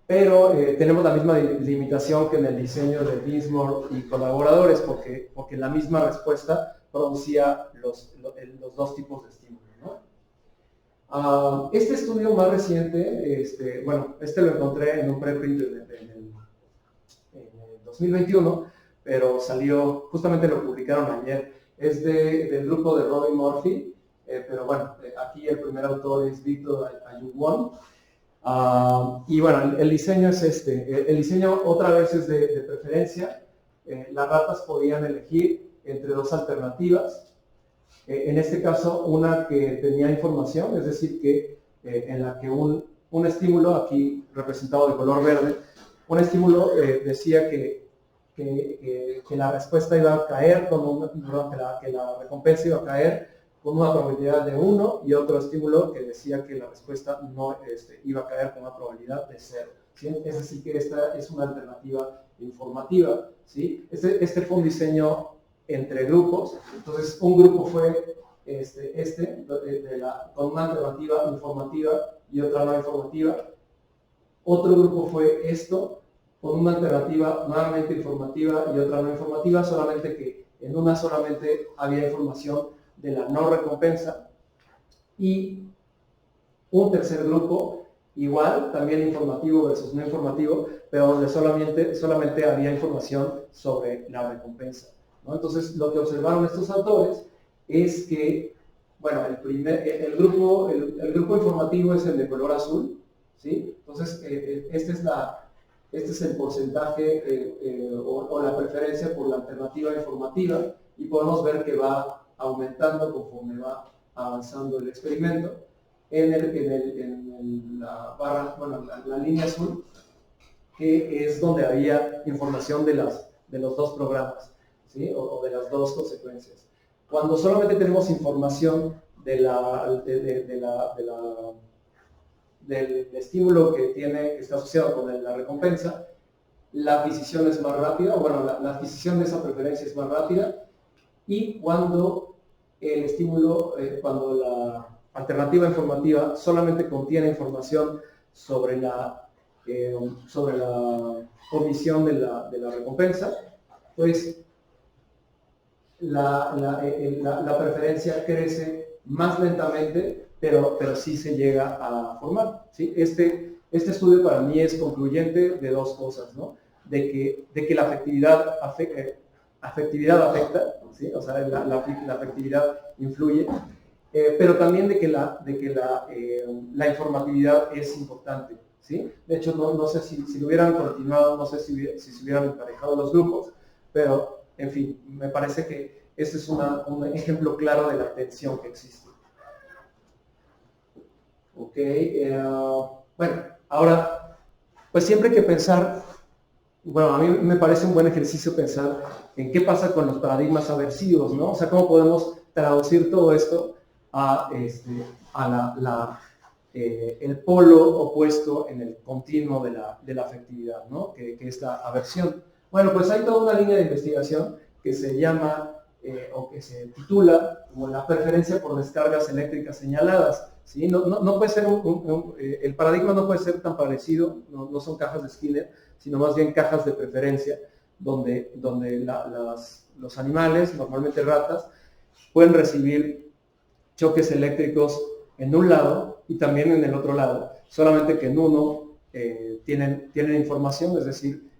Pero tenemos la misma limitación que en el diseño de Dinsmore y colaboradores, porque la misma respuesta producía los 2 tipos de estímulos, ¿no? Este estudio más reciente, lo encontré en un preprint en el 2021, pero salió, justamente lo publicaron ayer, es del grupo de Robin Murphy, pero bueno, aquí el primer autor es Victor Ayub-Won. Y bueno, el diseño es el diseño otra vez es de preferencia. Las ratas podían elegir entre 2 alternativas. En este caso, una que tenía información, es decir, que en la que un estímulo, aquí representado de color verde, un estímulo decía que la respuesta iba a caer, que la recompensa iba a caer con una probabilidad de 1, y otro estímulo que decía que la respuesta no iba a caer con una probabilidad de 0. ¿Sí? Es decir, que esta es una alternativa informativa, ¿sí? Este fue un diseño entre grupos. Entonces, un grupo fue con una alternativa informativa y otra no informativa. Otro grupo fue esto, con una alternativa nuevamente informativa y otra no informativa, solamente que en una solamente había información de la no recompensa, y un tercer grupo, igual, también informativo versus no informativo, pero donde solamente había información sobre la recompensa, ¿no? Entonces, lo que observaron estos autores es que, bueno, el grupo informativo es el de color azul, ¿sí? Entonces, este es el porcentaje o la preferencia por la alternativa informativa, y podemos ver que va aumentando conforme va avanzando el experimento. En la barra, bueno, la línea azul, que es donde había información de los 2 programas, ¿sí? o de las 2 consecuencias. Cuando solamente tenemos información del estímulo que está asociado con la recompensa, la adquisición es más rápida, bueno, la adquisición de esa preferencia es más rápida, y cuando el estímulo, cuando la alternativa informativa solamente contiene información sobre la omisión de la recompensa, pues la preferencia crece más lentamente, pero sí se llega a formar, ¿sí? Este estudio para mí es concluyente de dos cosas, ¿no? De que la afectividad afecta, ¿sí? O sea, la afectividad influye, pero también de que la informatividad es importante, ¿sí? De hecho, no sé si lo hubieran continuado, no sé si se hubieran emparejado los grupos, pero, en fin, me parece que este es un ejemplo claro de la tensión que existe. Ok, bueno, ahora, pues siempre hay que pensar, bueno, a mí me parece un buen ejercicio pensar en qué pasa con los paradigmas aversivos, ¿no? O sea, cómo podemos traducir todo esto a el polo opuesto en el continuo de la afectividad, ¿no? Que es la aversión. Bueno, pues hay toda una línea de investigación que se llama, o que se titula como la preferencia por descargas eléctricas señaladas, ¿sí? No puede ser el paradigma no puede ser tan parecido, no son cajas de Skinner, sino más bien cajas de preferencia, donde los animales, normalmente ratas, pueden recibir choques eléctricos en un lado y también en el otro lado, solamente que en uno tienen información, es decir,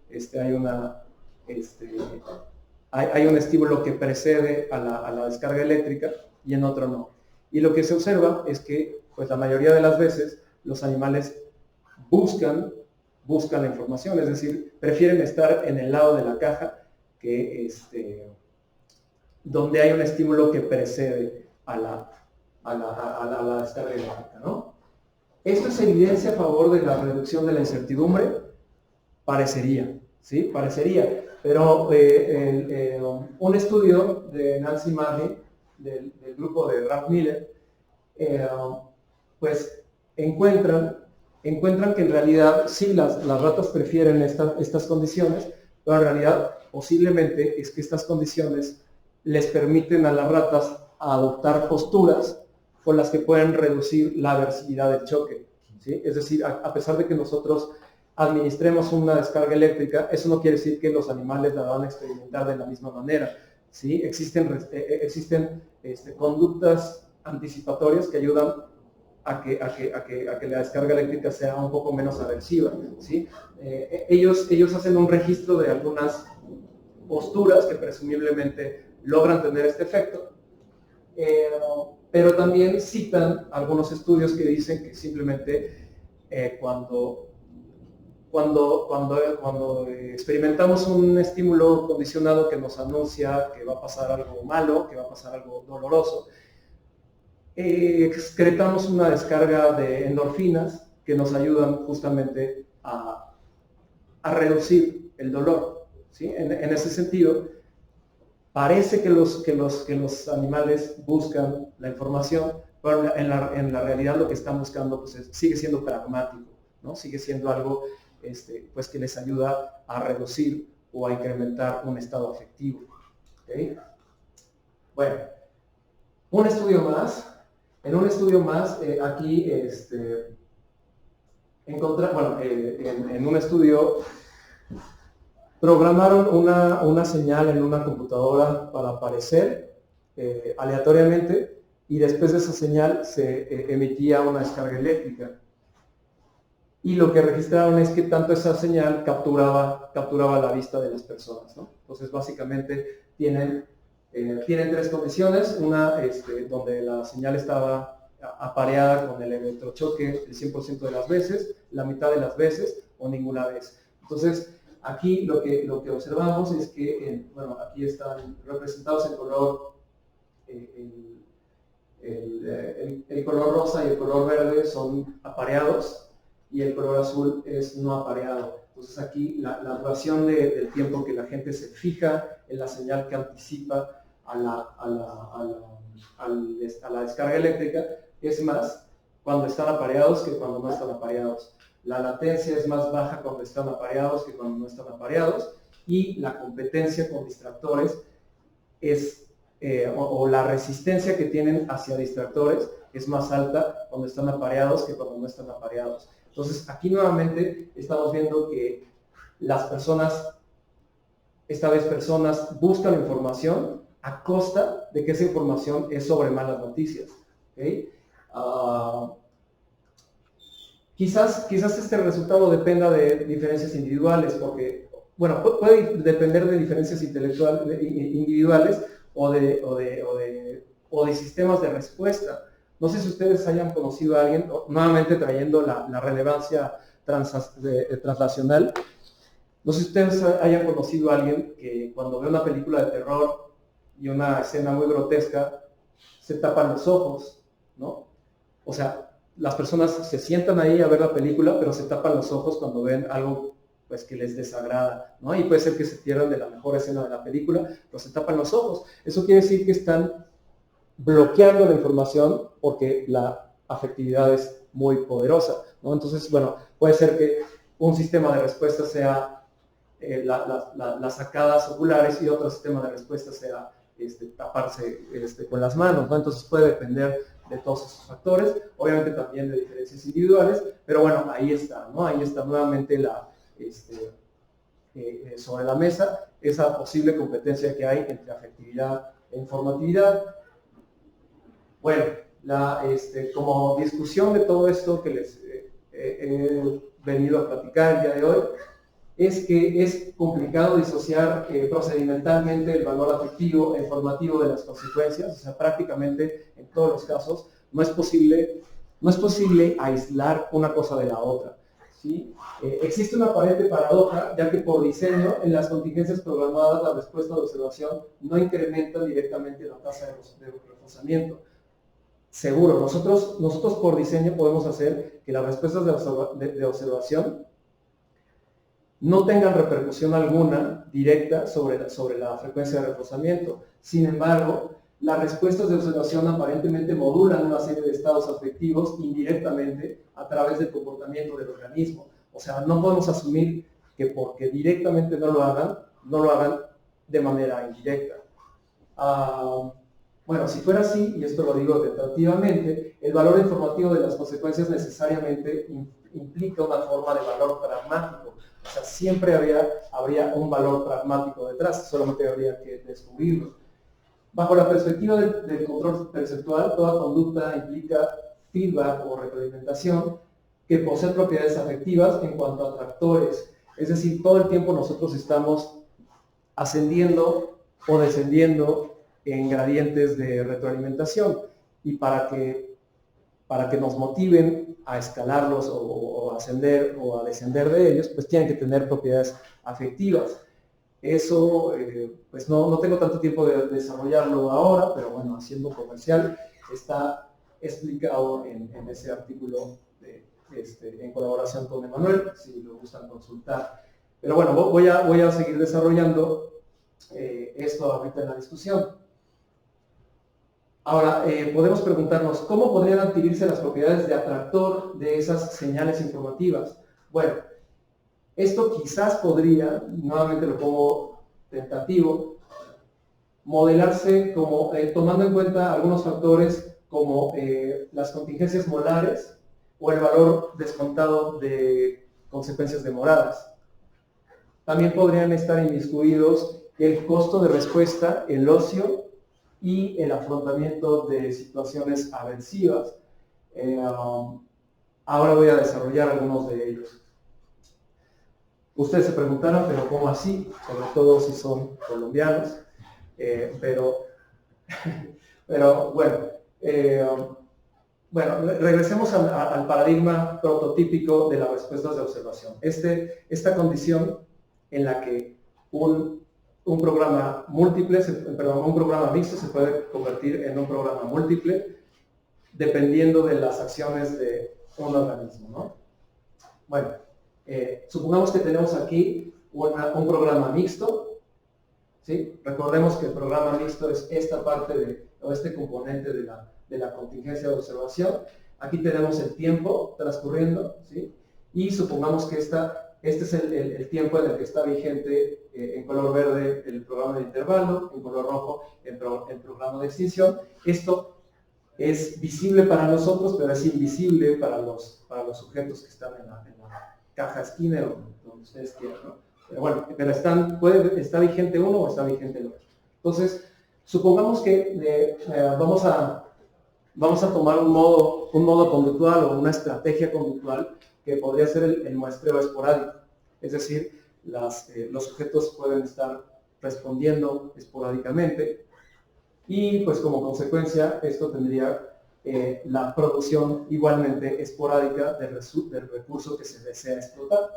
hay un estímulo que precede a la descarga eléctrica y en otro no. Y lo que se observa es que, pues la mayoría de las veces, los animales buscan la información, es decir, prefieren estar en el lado de la caja que donde hay un estímulo que precede a la descarga eléctrica, ¿no? ¿Esto es evidencia a favor de la reducción de la incertidumbre? Parecería, ¿sí? Parecería, pero un estudio de Nancy Marlin, del grupo de Ralph Miller, pues encuentran que en realidad sí las ratas prefieren estas condiciones, pero en realidad posiblemente es que estas condiciones les permiten a las ratas adoptar posturas con las que pueden reducir la aversividad del choque, ¿sí? Es decir, a pesar de que nosotros administremos una descarga eléctrica, eso no quiere decir que los animales la van a experimentar de la misma manera, ¿sí? Existen conductas anticipatorias que ayudan a que la descarga eléctrica sea un poco menos aversiva, ¿sí? Ellos hacen un registro de algunas posturas que presumiblemente logran tener este efecto, pero también citan algunos estudios que dicen que simplemente cuando experimentamos un estímulo condicionado que nos anuncia que va a pasar algo malo, que va a pasar algo doloroso, excretamos una descarga de endorfinas que nos ayudan justamente a reducir el dolor, ¿sí? En ese sentido, parece que los animales buscan la información, pero en la realidad lo que están buscando pues, sigue siendo pragmático, ¿no? Sigue siendo algo pues, que les ayuda a reducir o a incrementar un estado afectivo. ¿Okay? Bueno, un estudio más. En un estudio más, aquí en un estudio programaron una señal en una computadora para aparecer aleatoriamente, y después de esa señal se emitía una descarga eléctrica. Y lo que registraron es que tanto esa señal capturaba la vista de las personas, ¿no? Entonces, básicamente tienen tres condiciones, una donde la señal estaba apareada con el electrochoque el 100% de las veces, la mitad de las veces o ninguna vez. Entonces, aquí lo que observamos es que, aquí están representados en color, el color rosa y el color verde son apareados y el color azul es no apareado. Entonces aquí la duración del tiempo que la gente se fija en la señal que anticipa a la descarga eléctrica es más cuando están apareados que cuando no están apareados. La latencia es más baja cuando están apareados que cuando no están apareados, y la competencia con distractores es, o la resistencia que tienen hacia distractores es más alta cuando están apareados que cuando no están apareados. Entonces aquí nuevamente estamos viendo que las personas, esta vez personas, buscan información a costa de que esa información es sobre malas noticias. ¿Okay? Quizás este resultado dependa de diferencias individuales, porque, bueno, puede depender de diferencias individuales o de sistemas de respuesta. No sé si ustedes hayan conocido a alguien, nuevamente trayendo la relevancia translacional, no sé si ustedes hayan conocido a alguien que cuando ve una película de terror y una escena muy grotesca, se tapan los ojos, ¿no? O sea, las personas se sientan ahí a ver la película, pero se tapan los ojos cuando ven algo pues, que les desagrada, ¿no? Y puede ser que se pierdan de la mejor escena de la película, pero se tapan los ojos. Eso quiere decir que están bloqueando la información porque la afectividad es muy poderosa, ¿no? Entonces, bueno, puede ser que un sistema de respuesta sea las sacadas oculares y otro sistema de respuesta sea taparse con las manos, ¿no? Entonces puede depender de todos esos factores, obviamente también de diferencias individuales, pero bueno, ahí está, ¿no? Ahí está nuevamente sobre la mesa esa posible competencia que hay entre afectividad e informatividad. Bueno, como discusión de todo esto que les he venido a platicar el día de hoy, es que es complicado disociar procedimentalmente el valor afectivo e informativo de las consecuencias, o sea, prácticamente en todos los casos no es posible aislar una cosa de la otra, ¿sí? Existe una aparente paradoja, ya que por diseño, en las contingencias programadas, la respuesta de observación no incrementa directamente la tasa de reforzamiento. Seguro, nosotros por diseño podemos hacer que las respuestas de observación no tengan repercusión alguna directa sobre la frecuencia de reforzamiento. Sin embargo, las respuestas de observación aparentemente modulan una serie de estados afectivos indirectamente a través del comportamiento del organismo. O sea, no podemos asumir que porque directamente no lo hagan de manera indirecta. Bueno, si fuera así, y esto lo digo tentativamente, el valor informativo de las consecuencias necesariamente implica una forma de valor pragmático. O sea, siempre habría un valor pragmático detrás, solamente habría que descubrirlo. Bajo la perspectiva del control perceptual, toda conducta implica feedback o retroalimentación que posee propiedades afectivas en cuanto a atractores. Es decir, todo el tiempo nosotros estamos ascendiendo o descendiendo en gradientes de retroalimentación, y para que nos motiven a escalarlos o a ascender o a descender de ellos, pues tienen que tener propiedades afectivas. Eso, pues no tengo tanto tiempo de desarrollarlo ahora, pero bueno, haciendo comercial, está explicado en ese artículo en colaboración con Emanuel, si lo gustan consultar. Pero bueno, voy a seguir desarrollando esto ahorita en la discusión. Ahora, podemos preguntarnos, ¿cómo podrían adquirirse las propiedades de atractor de esas señales informativas? Bueno, esto quizás podría, nuevamente lo pongo tentativo, modelarse como tomando en cuenta algunos factores como las contingencias molares o el valor descontado de consecuencias demoradas. También podrían estar inmiscuidos el costo de respuesta, el ocio y el afrontamiento de situaciones aversivas. Ahora voy a desarrollar algunos de ellos. Ustedes se preguntaron, pero ¿cómo así? Sobre todo si son colombianos. Pero bueno, regresemos al paradigma prototípico de las respuestas de observación. Esta condición en la que un programa un programa mixto se puede convertir en un programa múltiple dependiendo de las acciones de un organismo, ¿no? Bueno, supongamos que tenemos aquí un programa mixto, ¿sí? Recordemos que el programa mixto es esta parte o este componente de la contingencia de observación. Aquí tenemos el tiempo transcurriendo, ¿sí? Y supongamos que este es el tiempo en el que está vigente en color verde el programa de intervalo, en color rojo el programa de extinción. Esto es visible para nosotros, pero es invisible para los sujetos que están en la caja esquina o donde ustedes quieran, ¿no? Bueno, pero está vigente uno o está vigente el otro. Entonces, supongamos que vamos a tomar un modo conductual o una estrategia conductual que podría ser el muestreo esporádico. Es decir, los sujetos pueden estar respondiendo esporádicamente y pues como consecuencia esto tendría la producción igualmente esporádica del recurso que se desea explotar.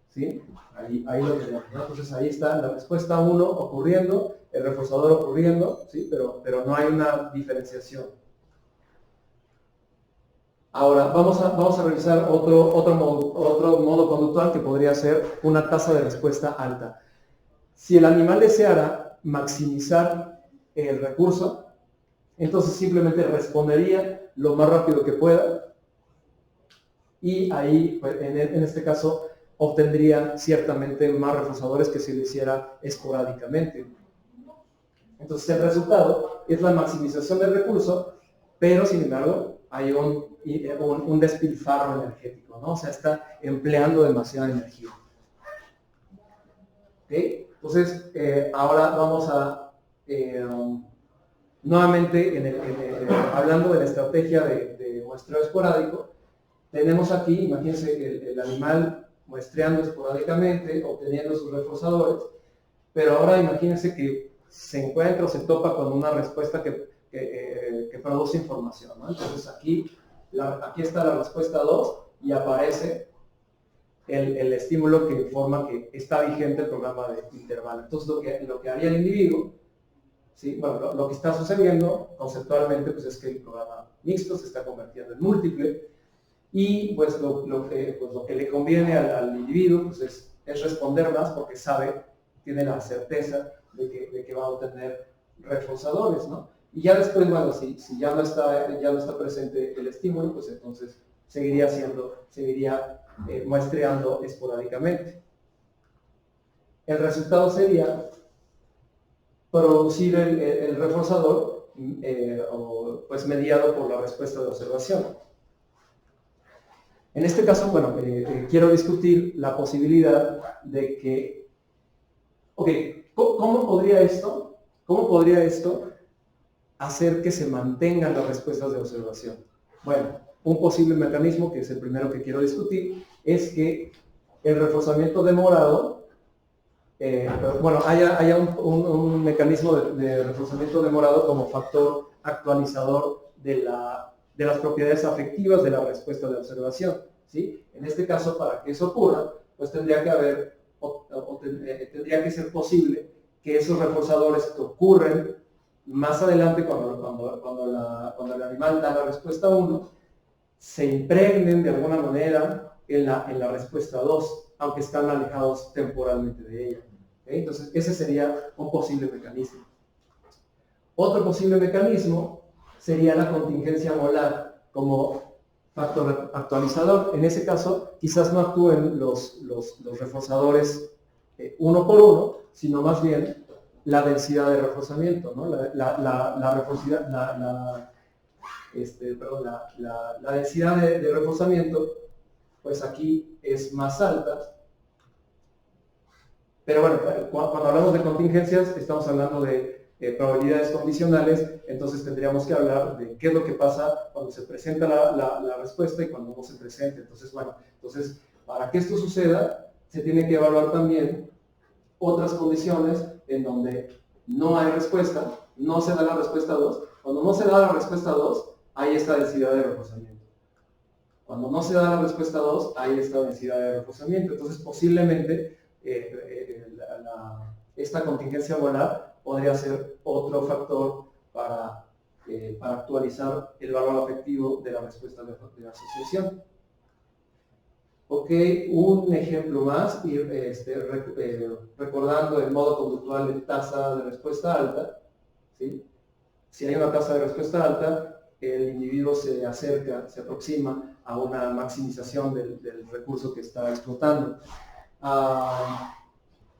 ¿Sí? Ahí lo tenemos, ¿no? Entonces ahí está la respuesta 1 ocurriendo, el reforzador ocurriendo, ¿sí? pero no hay una diferenciación. Ahora vamos a revisar otro modo conductual que podría ser una tasa de respuesta alta. Si el animal deseara maximizar el recurso, entonces simplemente respondería lo más rápido que pueda y ahí, pues, en este caso, obtendría ciertamente más reforzadores que si lo hiciera esporádicamente. Entonces el resultado es la maximización del recurso, pero sin embargo hay un despilfarro energético, ¿no? O sea, está empleando demasiada energía. ¿Okay? Entonces, ahora vamos a, nuevamente, hablando de la estrategia de muestreo esporádico, tenemos aquí, imagínense, el animal muestreando esporádicamente, obteniendo sus reforzadores, pero ahora imagínense que se encuentra o se topa con una respuesta que produce información, ¿no? Entonces aquí está la respuesta 2 y aparece el estímulo que informa que está vigente el programa de intervalo. Entonces lo que haría el individuo, ¿sí? Bueno, lo que está sucediendo conceptualmente pues es que el programa mixto se está convirtiendo en múltiple y pues lo que le conviene al individuo pues es responder más porque tiene la certeza de que va a obtener reforzadores, ¿no? Y ya después, bueno, si ya no está presente el estímulo, pues entonces seguiría muestreando esporádicamente. El resultado sería producir el reforzador pues mediado por la respuesta de observación. En este caso, bueno, quiero discutir la posibilidad de que, ¿cómo podría esto hacer que se mantengan las respuestas de observación? Bueno, un posible mecanismo, que es el primero que quiero discutir, es que el reforzamiento demorado, haya un mecanismo de reforzamiento demorado como factor actualizador de las propiedades afectivas de la respuesta de observación, ¿sí? En este caso, para que eso ocurra, pues tendría que ser posible que esos reforzadores que ocurren más adelante cuando el animal da la respuesta 1, se impregnen de alguna manera en la respuesta 2, aunque están alejados temporalmente de ella. ¿Okay? Entonces, ese sería un posible mecanismo. Otro posible mecanismo sería la contingencia molar como factor actualizador. En ese caso, quizás no actúen los reforzadores uno por uno, sino más bien la densidad de reforzamiento, ¿no? La densidad de reforzamiento, pues aquí es más alta. Pero bueno, cuando hablamos de contingencias, estamos hablando de probabilidades condicionales, entonces tendríamos que hablar de qué es lo que pasa cuando se presenta la respuesta y cuando no se presenta. Entonces, bueno, para que esto suceda, se tiene que evaluar también otras condiciones en donde no hay respuesta, no se da la respuesta 2. Cuando no se da la respuesta 2, hay esta densidad de reforzamiento. Cuando no se da la respuesta 2, hay esta densidad de reforzamiento. Entonces, posiblemente, esta contingencia molar podría ser otro factor para actualizar el valor afectivo de la respuesta de la asociación. Ok, un ejemplo más, recordando el modo conductual de tasa de respuesta alta, ¿sí? Si hay una tasa de respuesta alta, el individuo se aproxima a una maximización del recurso que está explotando.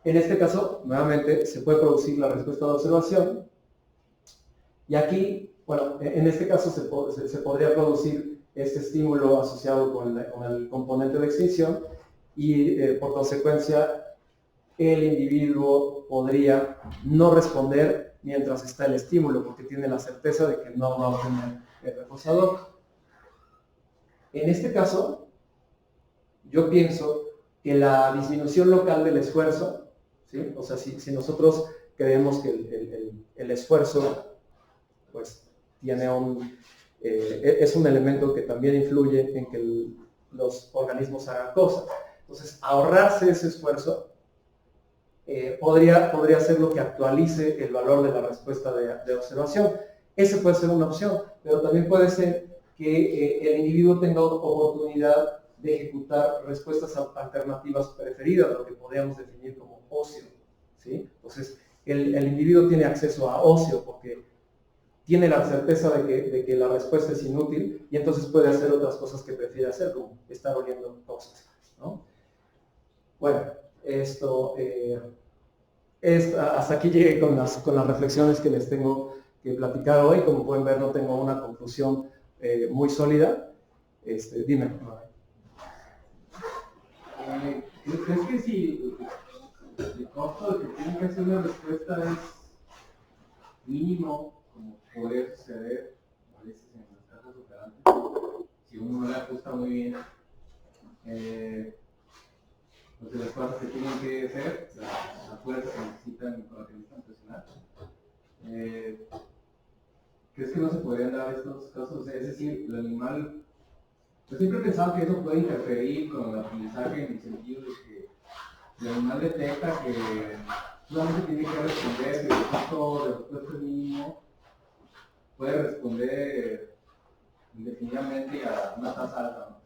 En este caso, nuevamente, se puede producir la respuesta de observación, y aquí, bueno, en este caso se podría producir este estímulo asociado con el componente de extinción y por consecuencia el individuo podría no responder mientras está el estímulo, porque tiene la certeza de que no va a obtener el reforzador. En este caso, yo pienso que la disminución local del esfuerzo, ¿sí? O sea, si nosotros creemos que el esfuerzo pues, tiene es un elemento que también influye en que los organismos hagan cosas. Entonces, ahorrarse ese esfuerzo podría ser lo que actualice el valor de la respuesta de observación. Ese puede ser una opción, pero también puede ser que el individuo tenga oportunidad de ejecutar respuestas alternativas preferidas, lo que podríamos definir como ocio, ¿sí? Entonces, el individuo tiene acceso a ocio porque tiene la certeza de que la respuesta es inútil y entonces puede hacer otras cosas que prefiere hacer, como estar oliendo cosas, ¿no? Bueno, esto hasta aquí llegué con las reflexiones que les tengo que platicar hoy. Como pueden ver, no tengo una conclusión muy sólida. Dime. ¿Crees que si el costo de que tienen que hacer una respuesta es mínimo, como podría suceder a veces en las cajas operantes, si uno no le ajusta muy bien, pues las cosas que tienen que hacer, las fuerzas que necesitan con la que necesitan presionar? ¿Crees que no se podrían dar estos casos? Es decir, el animal, yo siempre he pensado que eso puede interferir con el aprendizaje en el sentido de que el animal detecta que solamente tiene que responder, si el costo de respuesta es mínimo, puede responder indefinidamente a una tasa alta, ¿no?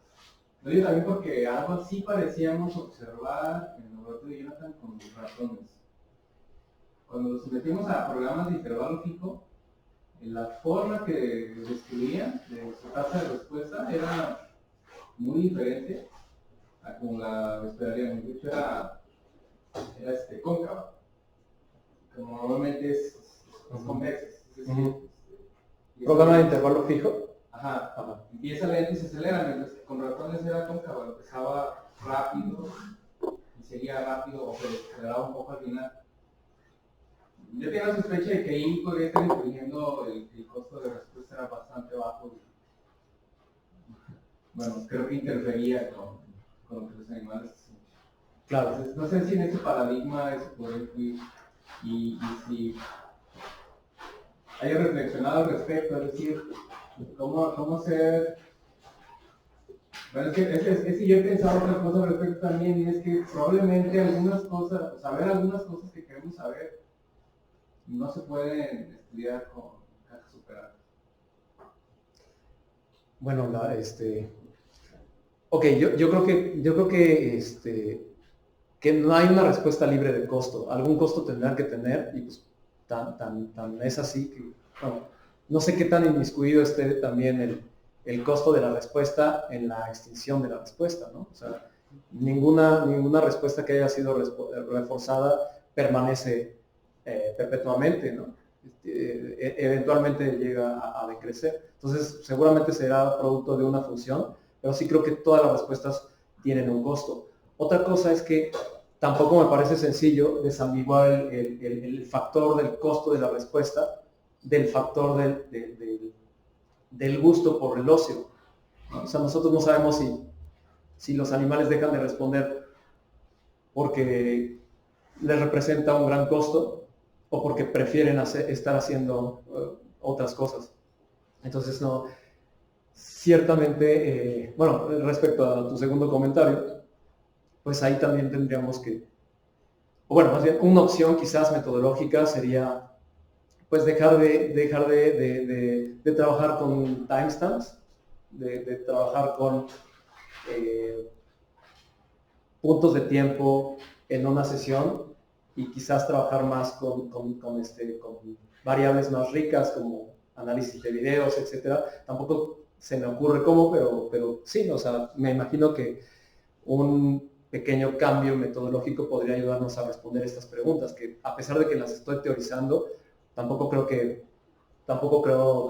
Lo digo también porque algo así parecíamos observar en el laboratorio de Jonathan con los ratones. Cuando los sometimos a programas de intervalo fijo, la forma que describían de su tasa de respuesta era muy diferente a como la esperaríamos. De hecho, era cóncava, como normalmente es convexa. Es decir, ¿Programa de intervalo fijo? Ajá. Empieza lento y se acelera, mientras que con ratones era cóncavo, empezaba rápido y seguía rápido o se aceleraba un poco al final. Yo tengo la sospecha de que ahí podría estar influyendo el costo de respuesta era bastante bajo. Bueno, creo que interfería con los animales. Claro. Entonces, no sé si en ese paradigma eso podría influir y si hay reflexionado al respecto, es decir, cómo ser. Bueno, es que yo he pensado otra cosa al respecto también, y es que probablemente algunas cosas, saber algunas cosas que queremos saber, no se pueden estudiar con cajas operantes. Bueno, ok, yo creo que no hay una respuesta libre de costo. Algún costo tendrán que tener y pues tan es así que, bueno, no sé qué tan inmiscuido esté también el costo de la respuesta en la extinción de la respuesta, ¿no? O sea, ninguna respuesta que haya sido reforzada permanece perpetuamente, ¿no? Eventualmente llega a decrecer. Entonces, seguramente será producto de una función, pero sí creo que todas las respuestas tienen un costo. Otra cosa es que tampoco me parece sencillo desambiguar el factor del costo de la respuesta del factor del gusto por el ocio. O sea, nosotros no sabemos si los animales dejan de responder porque les representa un gran costo o porque prefieren estar haciendo otras cosas. Entonces, no, ciertamente, bueno, respecto a tu segundo comentario, pues ahí también tendríamos que, o bueno, más bien una opción quizás metodológica sería pues dejar de trabajar con timestamps, de trabajar con puntos de tiempo en una sesión y quizás trabajar más con variables más ricas como análisis de videos, etcétera. Tampoco se me ocurre cómo, pero sí, o sea, me imagino que un pequeño cambio metodológico podría ayudarnos a responder estas preguntas, que a pesar de que las estoy teorizando, tampoco creo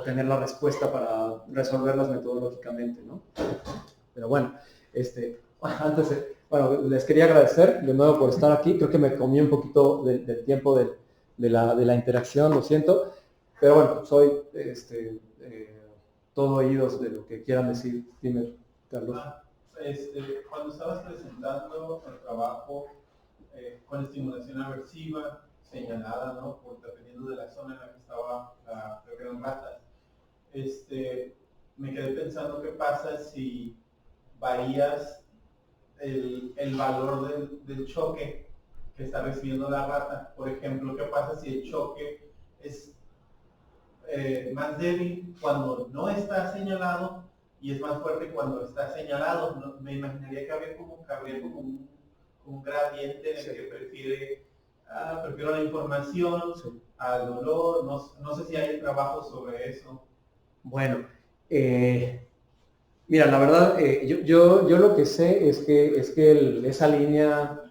tener la respuesta para resolverlas metodológicamente, ¿no? Pero bueno, Bueno, les quería agradecer de nuevo por estar aquí. Creo que me comí un poquito del tiempo de la interacción, lo siento. Pero bueno, soy todo oídos de lo que quieran decir. Dime, Carlos. Cuando estabas presentando el trabajo con estimulación aversiva, señalada, ¿no? Dependiendo de la zona en la que estaba la gran rata, me quedé pensando qué pasa si varías el valor del choque que está recibiendo la rata. Por ejemplo, qué pasa si el choque es más débil cuando no está señalado y es más fuerte cuando está señalado. ¿No? Me imaginaría que habría como un gradiente en el que prefiero la información al dolor. No sé si hay trabajo sobre eso. Bueno, mira, la verdad, yo lo que sé es que esa línea,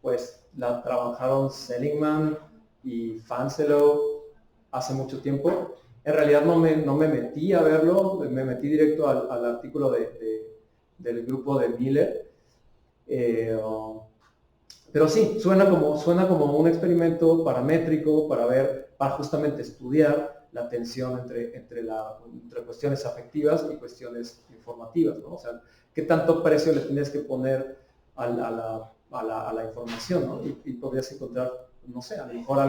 pues la trabajaron Seligman y Fanselow hace mucho tiempo. En realidad no me metí a verlo, me metí directo al artículo del grupo de Miller. Pero sí, suena como un experimento paramétrico para justamente estudiar la tensión entre cuestiones afectivas y cuestiones informativas, ¿no? O sea, qué tanto precio le tienes que poner a la información, ¿no? Y podrías encontrar, no sé, a lo mejor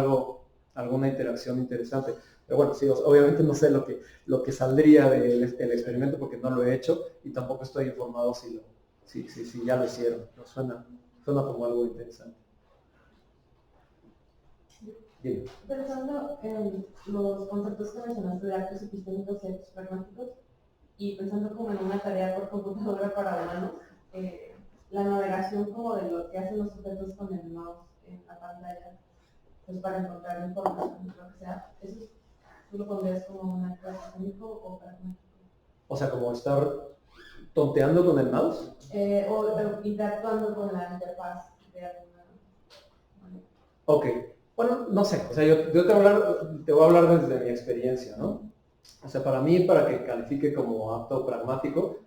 alguna interacción interesante. Pero bueno, sí, obviamente no sé lo que saldría del experimento porque no lo he hecho y tampoco estoy informado si ya lo hicieron. No suena como algo interesante. Bien. Pensando en los conceptos que mencionaste de actos epistémicos y actos pragmáticos, y pensando como en una tarea por computadora para humanos, la navegación como de lo que hacen los sujetos con el mouse en la pantalla, pues para encontrar información, lo que sea, ¿eso tú lo pondrías como un acto epistémico o pragmático? O sea, como estar tonteando con el mouse. O interactuando con la interfaz de alguna manera. Ok, bueno, no sé, o sea, yo te voy a hablar desde mi experiencia, ¿no? O sea, para mí, para que califique como acto pragmático,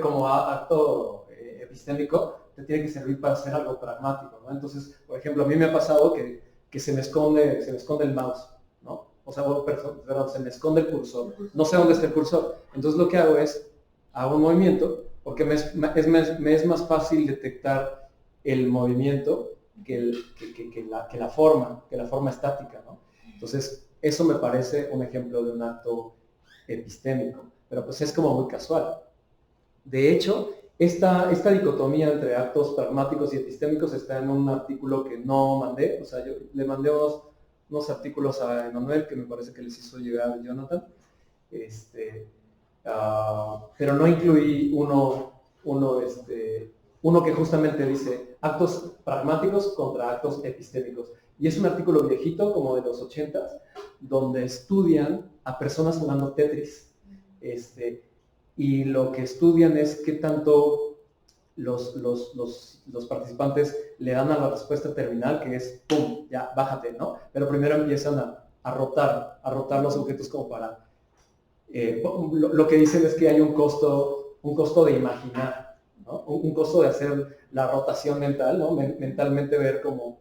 como acto epistémico, te tiene que servir para hacer algo pragmático, ¿no? Entonces, por ejemplo, a mí me ha pasado que se me esconde el mouse, ¿no? O sea, perdón, se me esconde el cursor, no sé dónde está el cursor. Entonces lo que hago es, hago un movimiento, porque me es más fácil detectar el movimiento que la forma estática, ¿no? Entonces, eso me parece un ejemplo de un acto epistémico, pero pues es como muy casual. De hecho, esta dicotomía entre actos pragmáticos y epistémicos está en un artículo que no mandé, o sea, yo le mandé unos artículos a Emanuel que me parece que les hizo llegar Jonathan, pero no incluí uno que justamente dice actos pragmáticos contra actos epistémicos. Y es un artículo viejito, como de los 80s, donde estudian a personas jugando Tetris. Y lo que estudian es qué tanto los participantes le dan a la respuesta terminal, que es ¡pum! Ya, bájate, ¿no? Pero primero empiezan a rotar los objetos como para... lo que dicen es que hay un costo de imaginar, ¿no? Un costo de hacer la rotación mental, ¿no? Mentalmente ver cómo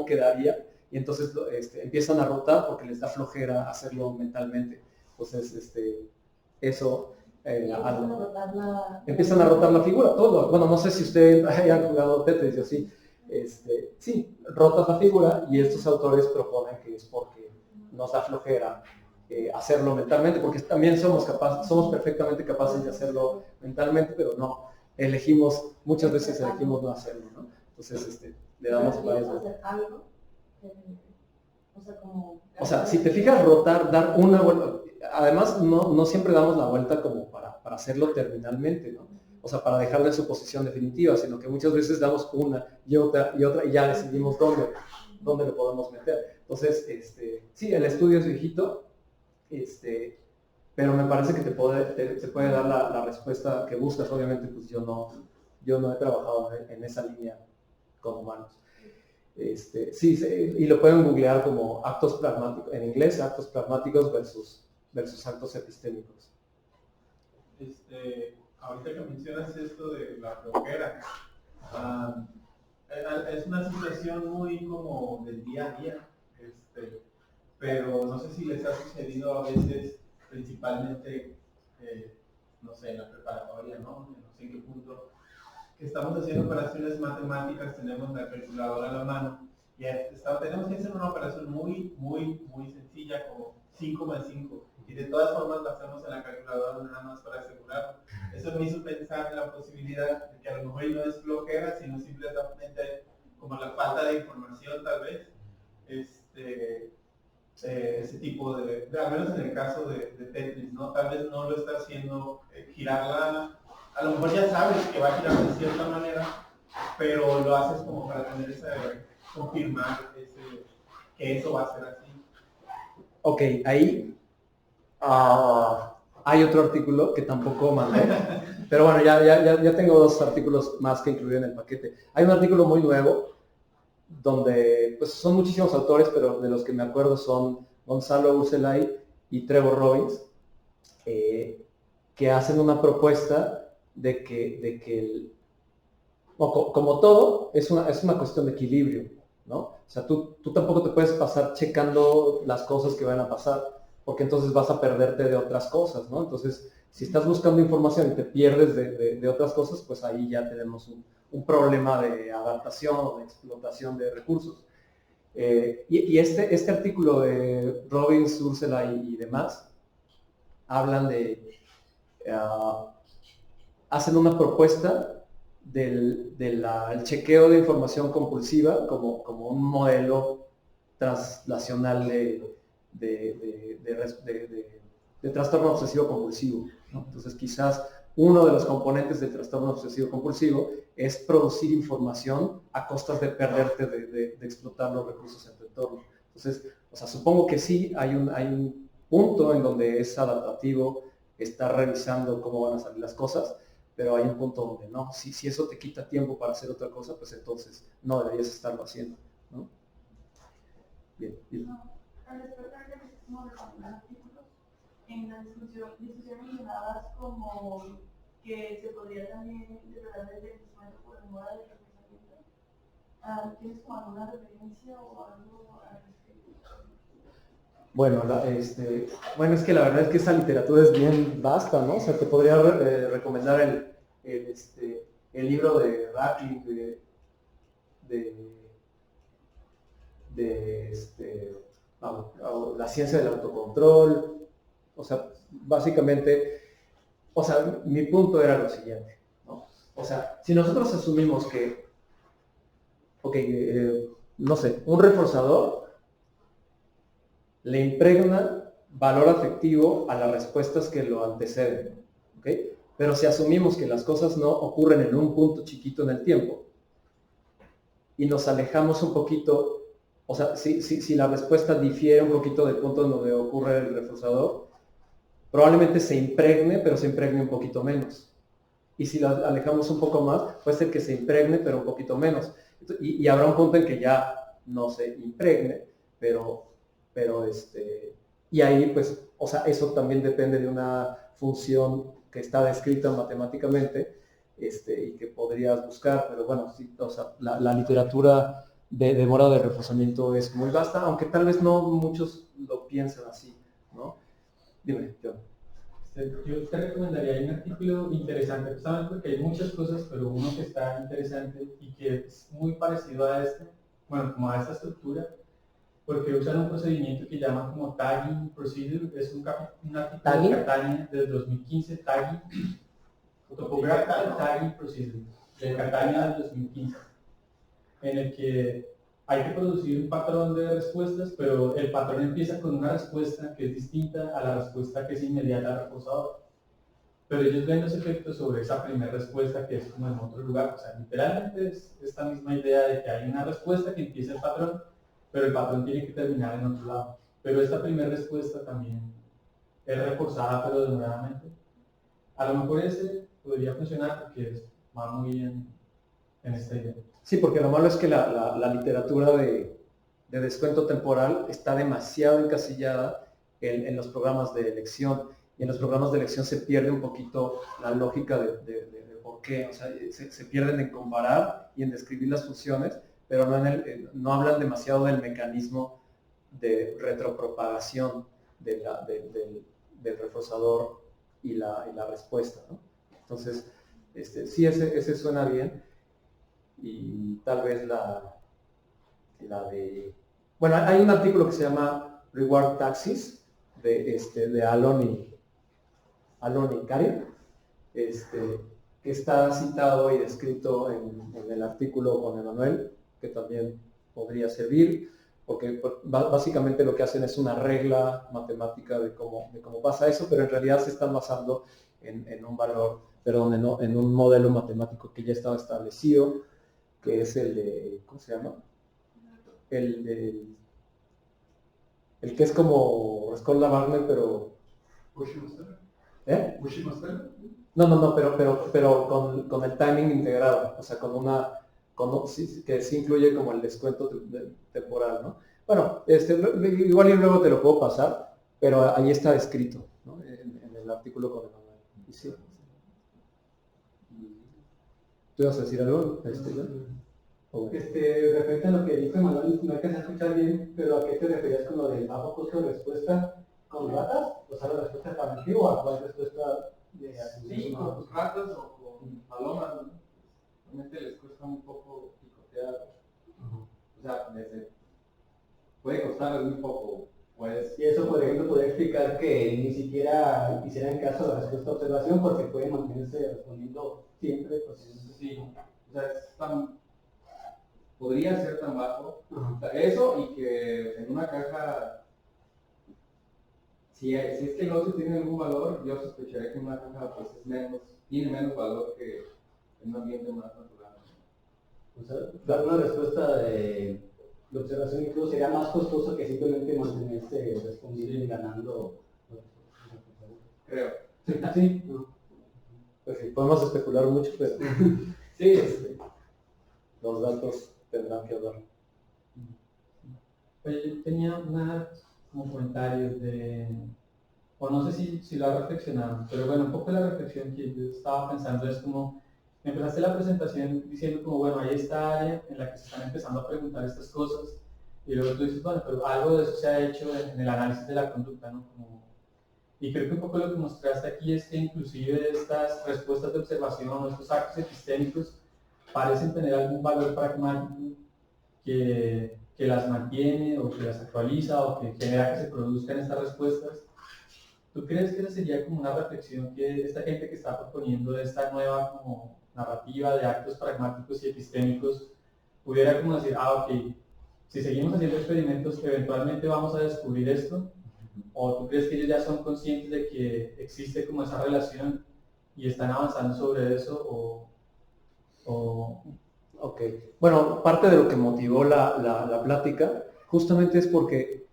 quedaría, y entonces empiezan a rotar porque les da flojera hacerlo mentalmente. Entonces, eso... empiezan a rotar la figura, todo. Bueno, no sé si ustedes hayan jugado Tetris, yo sí. Sí, rotas la figura y estos autores proponen que es porque nos da flojera hacerlo mentalmente, porque también somos perfectamente capaces de hacerlo mentalmente, pero no, muchas veces elegimos no hacerlo, ¿no? Entonces, le damos varias veces. O sea, si te fijas, rotar, dar una vuelta, además no siempre damos la vuelta como para hacerlo terminalmente, ¿no? O sea, para dejarle su posición definitiva, sino que muchas veces damos una y otra y ya decidimos dónde lo podemos meter. Entonces, sí, el estudio es viejito, pero me parece que te puede dar la respuesta que buscas. Obviamente, pues yo no he trabajado en esa línea con humanos. Sí, y lo pueden googlear como actos pragmáticos, en inglés, actos pragmáticos versus actos epistémicos. ahorita que mencionas esto de la flojera, ah, es una situación muy como del día a día, pero no sé si les ha sucedido a veces, principalmente, no sé, en la preparatoria, ¿no? No sé en qué punto, que estamos haciendo operaciones matemáticas, tenemos la calculadora a la mano, y tenemos que hacer una operación muy sencilla, como 5 más 5, y de todas formas la hacemos en la calculadora nada más para asegurarlo. Eso me hizo pensar en la posibilidad de que a lo mejor no es flojera, sino simplemente como la falta de información tal vez, ese tipo al menos en el caso de Tetris, ¿no? Tal vez no lo está haciendo girarla, a lo mejor ya sabes que va a girar de cierta manera, pero lo haces como para tener confirmar que eso va a ser así. Ok, ahí hay otro artículo que tampoco mandé, pero bueno, ya tengo 2 artículos más que incluir en el paquete. Hay un artículo muy nuevo donde pues son muchísimos autores, pero de los que me acuerdo son Gonzalo Urselay y Trevor Robbins, que hacen una propuesta de que como todo, es una cuestión de equilibrio, ¿no? O sea, tú tampoco te puedes pasar checando las cosas que van a pasar, porque entonces vas a perderte de otras cosas, ¿no? Entonces, si estás buscando información y te pierdes de otras cosas, pues ahí ya tenemos un problema de adaptación o de explotación de recursos. Y este artículo de Robbins, Ursula y demás, hablan hacen una propuesta del chequeo de información compulsiva como un modelo translacional de trastorno obsesivo compulsivo, ¿no? Entonces quizás uno de los componentes del trastorno obsesivo compulsivo es producir información a costas de perderte de explotar los recursos en tu entorno. Entonces, o sea, supongo que sí hay un punto en donde es adaptativo estar revisando cómo van a salir las cosas, pero hay un punto donde no. Si eso te quita tiempo para hacer otra cosa, pues entonces no deberías estarlo haciendo, ¿no? Bien. Al respecto de que como recomendar artículos, en la discusión mencionabas como que se podría también desarrollar desde el instrumento por el modo de procesamiento. ¿Tienes como alguna referencia o algo al respecto? Bueno, es que la verdad es que esa literatura es bien vasta, ¿no? O sea, te podría recomendar el libro de Radcliffe la ciencia del autocontrol. O sea, básicamente, o sea, mi punto era lo siguiente, ¿no? O sea, si nosotros asumimos que, no sé, un reforzador le impregna valor afectivo a las respuestas que lo anteceden, ¿ok? Pero si asumimos que las cosas no ocurren en un punto chiquito en el tiempo y nos alejamos un poquito, o sea, si la respuesta difiere un poquito del punto en donde ocurre el reforzador, probablemente se impregne, pero se impregne un poquito menos. Y si la alejamos un poco más, puede ser que se impregne, pero un poquito menos. Y habrá un punto en que ya no se impregne, pero y ahí pues, o sea, eso también depende de una función que está descrita matemáticamente, y que podrías buscar, pero bueno, sí, o sea, la literatura de demora de reforzamiento es muy vasta, aunque tal vez no muchos lo piensan así, ¿no? Dime, John. Yo te recomendaría, hay un artículo interesante, justamente porque hay muchas cosas, pero uno que está interesante y que es muy parecido a como a esta estructura, porque usan un procedimiento que llaman como tagging procedure, es un artículo de Catania del 2015, tagging procedure, de Catania del 2015, en el que hay que producir un patrón de respuestas, pero el patrón empieza con una respuesta que es distinta a la respuesta que es inmediata al reforzador. Pero ellos ven los efectos sobre esa primera respuesta que es como en otro lugar. O sea, literalmente es esta misma idea de que hay una respuesta que empieza el patrón, pero el patrón tiene que terminar en otro lado. Pero esta primera respuesta también es reforzada, pero demoradamente. A lo mejor ese podría funcionar porque va muy bien en esta idea. Sí, porque lo malo es que la literatura de descuento temporal está demasiado encasillada en los programas de elección. y en los programas de elección se pierde un poquito la lógica de por qué, o sea, se pierden en comparar y en describir las funciones, pero no hablan demasiado del mecanismo de retropropagación del reforzador y la respuesta, ¿no? Entonces, sí, ese suena bien, y tal vez la de... Bueno, hay un artículo que se llama Reward Taxis, de Alon y Karin, que está citado y descrito en el artículo con Emanuel, que también podría servir, porque básicamente lo que hacen es una regla matemática de cómo pasa eso, pero en realidad se están basando en un valor, perdón, en un modelo matemático que ya estaba establecido, que es el de, ¿cómo se llama? El que es como Skorla-Wagner, pero... ¿Eh? No, pero con el timing integrado, o sea, que sí incluye como el descuento temporal, ¿no? Bueno, igual y luego te lo puedo pasar, pero ahí está escrito, ¿no? En el artículo con el manual. Y sí. ¿Tú ibas a decir algo? Referente a lo que dijo Manuel, no alcancé a escuchar bien, pero ¿a qué te referías con lo del bajo costo de respuesta con ratas? O sea, la respuesta alternativa, ¿o a cuál respuesta de Sí, con ratas o con palomas, ¿no? Realmente les cuesta un poco picotear. O sea, puede costarles muy poco. Pues, y eso, por ejemplo, podría explicar que ni siquiera hicieran caso a la respuesta de observación porque pueden mantenerse respondiendo siempre. Pues, sí, o sea, podría ser tan bajo. O sea, eso, y que en una caja, si es que el ocio tiene algún valor, yo sospecharía que una caja pues tiene menos valor que en un ambiente más natural. O sea, dar una respuesta de observación incluso sería más costoso que simplemente mantenerse respondiendo y ganando. Creo. Sí. Pues sí, podemos especular mucho, pero Sí, los datos tendrán que hablar. Pues yo tenía como comentarios o no sé si lo has reflexionado, pero bueno, un poco la reflexión que yo estaba pensando es como, empezaste la presentación diciendo como, bueno, hay esta área en la que se están empezando a preguntar estas cosas, y luego tú dices, bueno, pero algo de eso se ha hecho en el análisis de la conducta, ¿no? Y creo que un poco lo que mostraste aquí es que inclusive estas respuestas de observación o estos actos epistémicos parecen tener algún valor pragmático que las mantiene o que las actualiza o que genera que se produzcan estas respuestas. ¿Tú crees que esa sería como una reflexión que esta gente que está proponiendo esta nueva como narrativa de actos pragmáticos y epistémicos pudiera como decir, ok, si seguimos haciendo experimentos eventualmente vamos a descubrir esto? ¿O tú crees que ellos ya son conscientes de que existe como esa relación y están avanzando sobre eso? Ok, bueno, parte de lo que motivó la plática justamente es porque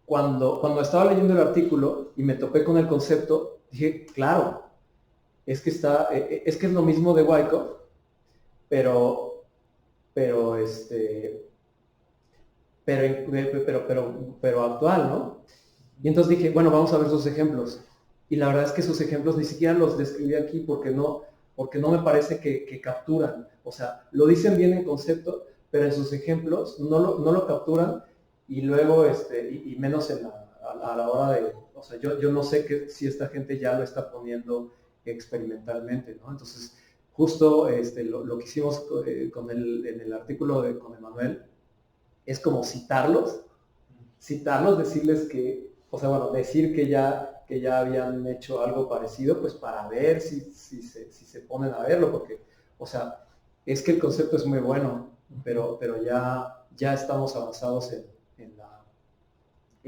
cuando estaba leyendo el artículo y me topé con el concepto, dije, claro, es que es lo mismo de Wyckoff, pero actual, ¿no? Y entonces dije, bueno, vamos a ver sus ejemplos. Y la verdad es que sus ejemplos ni siquiera los describí aquí porque no me parece que capturan. O sea, lo dicen bien en concepto, pero en sus ejemplos no lo capturan, y luego, y menos a la hora de, o sea, yo no sé si esta gente ya lo está poniendo experimentalmente, ¿no? Entonces, justo lo que hicimos en el artículo con Emanuel es como citarlos, decirles que, o sea, bueno, decir que ya habían hecho algo parecido, pues para ver si se ponen a verlo, porque, o sea, es que el concepto es muy bueno, pero ya estamos avanzados en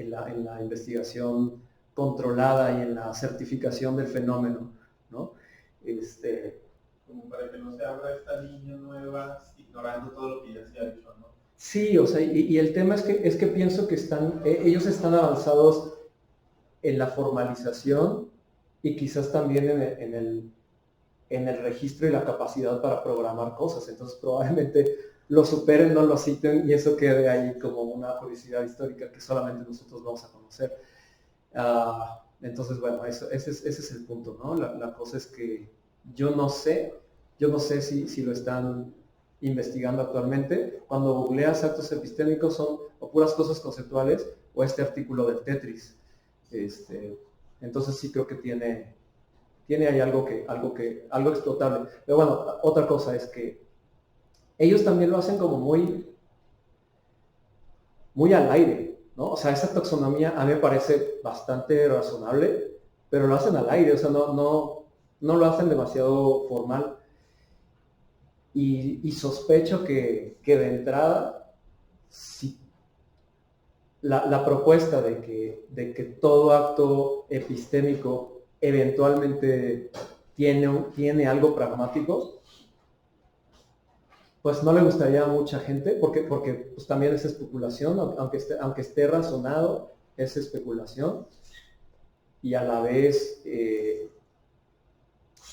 la investigación controlada y en la certificación del fenómeno, ¿no? Como para que no se abra esta línea nueva ignorando todo lo que ya se ha hecho, ¿no? Sí, o sea, y el tema es que pienso que ellos están avanzados en la formalización y quizás también en el registro y la capacidad para programar cosas. Entonces probablemente lo superen, no lo citen, y eso quede ahí como una curiosidad histórica que solamente nosotros vamos a conocer. Entonces, bueno, ese es el punto, ¿no? La cosa es que yo no sé si lo están investigando actualmente. Cuando googleas actos epistémicos son o puras cosas conceptuales o este artículo del Tetris. Entonces sí creo que tiene ahí algo explotable. Pero bueno, otra cosa es que ellos también lo hacen como muy al aire, ¿no? O sea, esa taxonomía a mí me parece bastante razonable, pero lo hacen al aire, o sea, no lo hacen demasiado formal. Y sospecho que de entrada, si la propuesta de que todo acto epistémico eventualmente tiene algo pragmático, pues no le gustaría a mucha gente, porque pues también es especulación, aunque esté razonado, es especulación, y a la vez,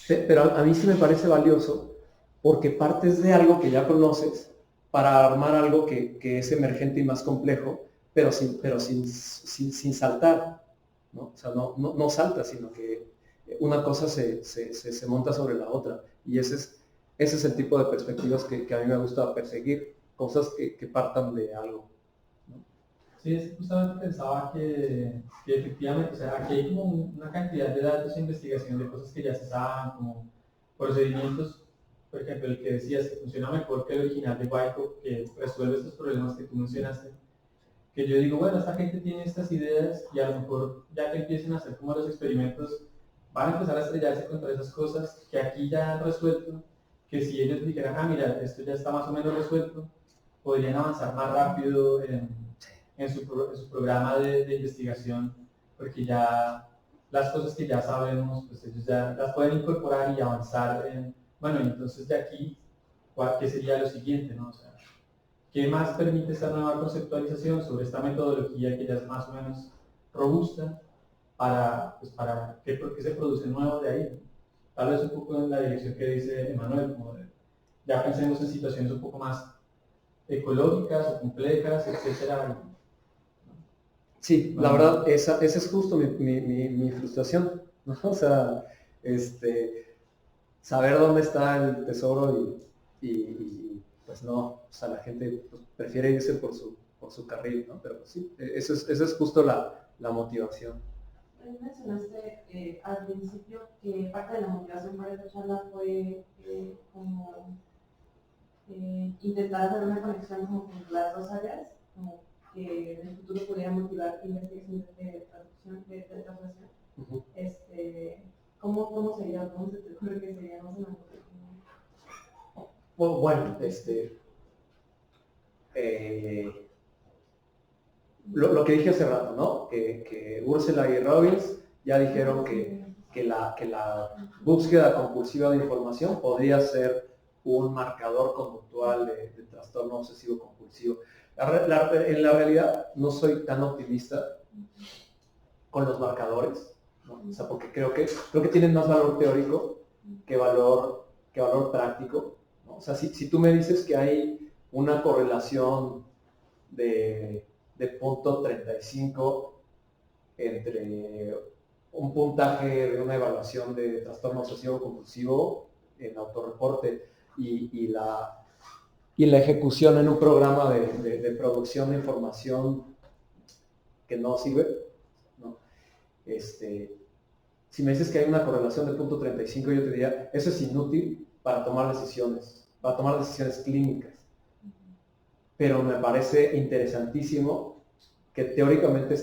pero a mí sí me parece valioso, porque partes de algo que ya conoces para armar algo que es emergente y más complejo, pero sin saltar, ¿no? O sea, no salta, sino que una cosa se monta sobre la otra, y ese es el tipo de perspectivas que a mí me gusta perseguir, cosas que partan de algo, ¿no? Sí, es justamente pensaba que efectivamente, o sea, aquí hay como una cantidad de datos e investigación de cosas que ya se saben, como procedimientos, por ejemplo, el que decías que funciona mejor que el original de Wyckoff, que resuelve estos problemas que tú mencionaste, que yo digo, bueno, esta gente tiene estas ideas y a lo mejor ya que empiecen a hacer como los experimentos, van a empezar a estrellarse contra esas cosas que aquí ya han resuelto, que si ellos dijeran, ah, mira, esto ya está más o menos resuelto, podrían avanzar más rápido en su programa de investigación, porque ya las cosas que ya sabemos, pues ellos ya las pueden incorporar y avanzar bueno, y entonces de aquí, ¿qué sería lo siguiente, no? O sea, ¿qué más permite esta nueva conceptualización sobre esta metodología que ya es más o menos robusta para qué se produce nuevo de ahí, ¿no? Tal vez un poco en la dirección que dice Emanuel, como ya pensemos en situaciones un poco más ecológicas o complejas, etcétera. Sí, la verdad, esa es justo mi frustración, ¿no? O sea, saber dónde está el tesoro y pues no, o sea, la gente pues, prefiere irse por su carril, ¿no? Pero pues, sí, esa es justo la motivación. Mencionaste al principio que parte de la motivación para esta charla fue como intentar hacer una conexión como con las dos áreas, como que en el futuro pudiera motivar investigación de traducción, de translación. Uh-huh. ¿Cómo sería? ¿Cómo se te ocurre que sería? No se me ocurre. Bueno, lo que dije hace rato, ¿no? Que Ursula y Robbins ya dijeron que la búsqueda compulsiva de información podría ser un marcador conductual de trastorno obsesivo compulsivo. En la realidad no soy tan optimista con los marcadores, ¿no? O sea, porque creo que tienen más valor teórico que valor práctico, ¿no? O sea, si tú me dices que hay una correlación de punto 35 entre un puntaje de una evaluación de trastorno obsesivo compulsivo en autorreporte y la ejecución en un programa de producción de información que no sirve, ¿no? Si me dices que hay una correlación de punto 35, yo te diría, eso es inútil para tomar decisiones clínicas. Pero me parece interesantísimo que teóricamente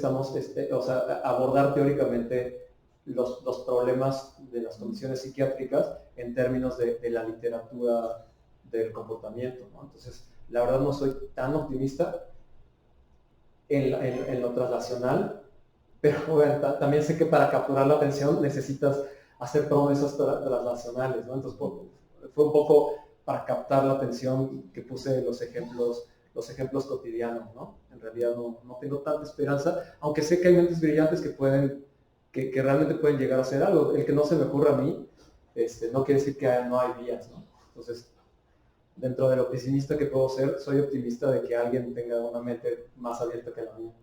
abordar teóricamente los problemas de las condiciones psiquiátricas en términos de la literatura del comportamiento, ¿no? Entonces, la verdad no soy tan optimista en lo translacional, pero bueno, también sé que para capturar la atención necesitas hacer promesas translacionales, ¿no? Entonces, fue un poco para captar la atención que puse los ejemplos cotidianos, ¿no? En realidad no tengo tanta esperanza, aunque sé que hay mentes brillantes que realmente pueden llegar a hacer algo. El que no se me ocurra a mí, no quiere decir que no hay vías, ¿no? Entonces, dentro de lo pesimista que puedo ser, soy optimista de que alguien tenga una mente más abierta que la mía.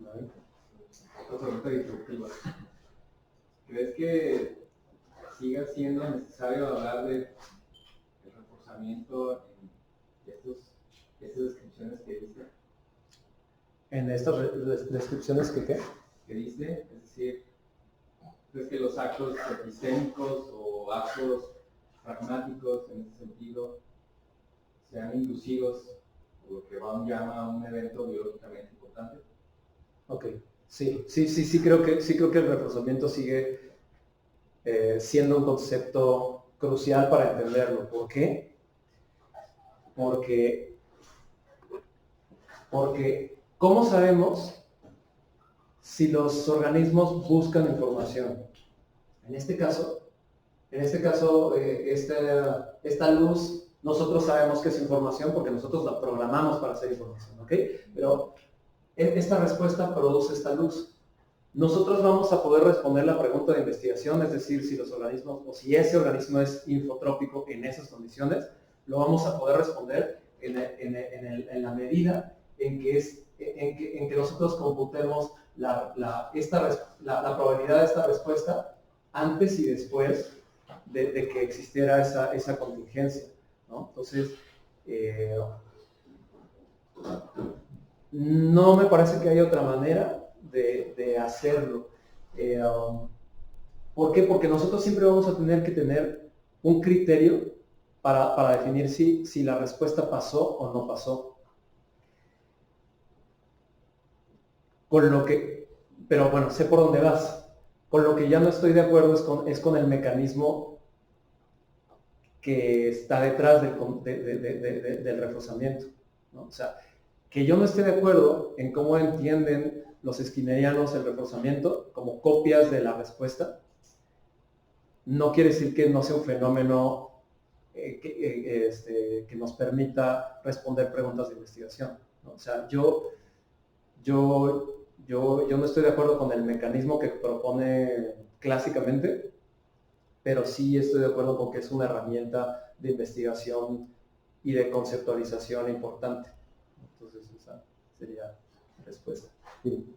¿Vale? otra pregunta disruptiva. ¿Crees que siga siendo necesario hablar de reforzamiento en estas descripciones que diste? En estas descripciones Que diste, es decir, ¿crees que los actos epistémicos o actos pragmáticos en ese sentido sean inducidos por lo que Baum llama un evento biológicamente importante? Ok, sí creo que el reforzamiento sigue siendo un concepto crucial para entenderlo. ¿Por qué? Porque ¿cómo sabemos si los organismos buscan información? En este caso, esta luz, nosotros sabemos que es información porque nosotros la programamos para hacer información, ¿ok? Pero esta respuesta produce esta luz. Nosotros vamos a poder responder la pregunta de investigación, es decir, si los organismos o si ese organismo es infotrópico en esas condiciones, lo vamos a poder responder en la medida en que nosotros computemos la probabilidad de esta respuesta antes y después de que existiera esa contingencia, ¿no? Entonces, no me parece que haya otra manera de hacerlo. ¿Por qué? Porque nosotros siempre vamos a tener que tener un criterio para definir si la respuesta pasó o no pasó. Pero bueno, sé por dónde vas. Con lo que ya no estoy de acuerdo es con el mecanismo que está detrás del reforzamiento, ¿no? O sea, que yo no esté de acuerdo en cómo entienden los skinnerianos el reforzamiento como copias de la respuesta, no quiere decir que no sea un fenómeno que nos permita responder preguntas de investigación, ¿no? O sea, yo no estoy de acuerdo con el mecanismo que propone clásicamente, pero sí estoy de acuerdo con que es una herramienta de investigación y de conceptualización importante. Entonces, esa sería la respuesta. Sí.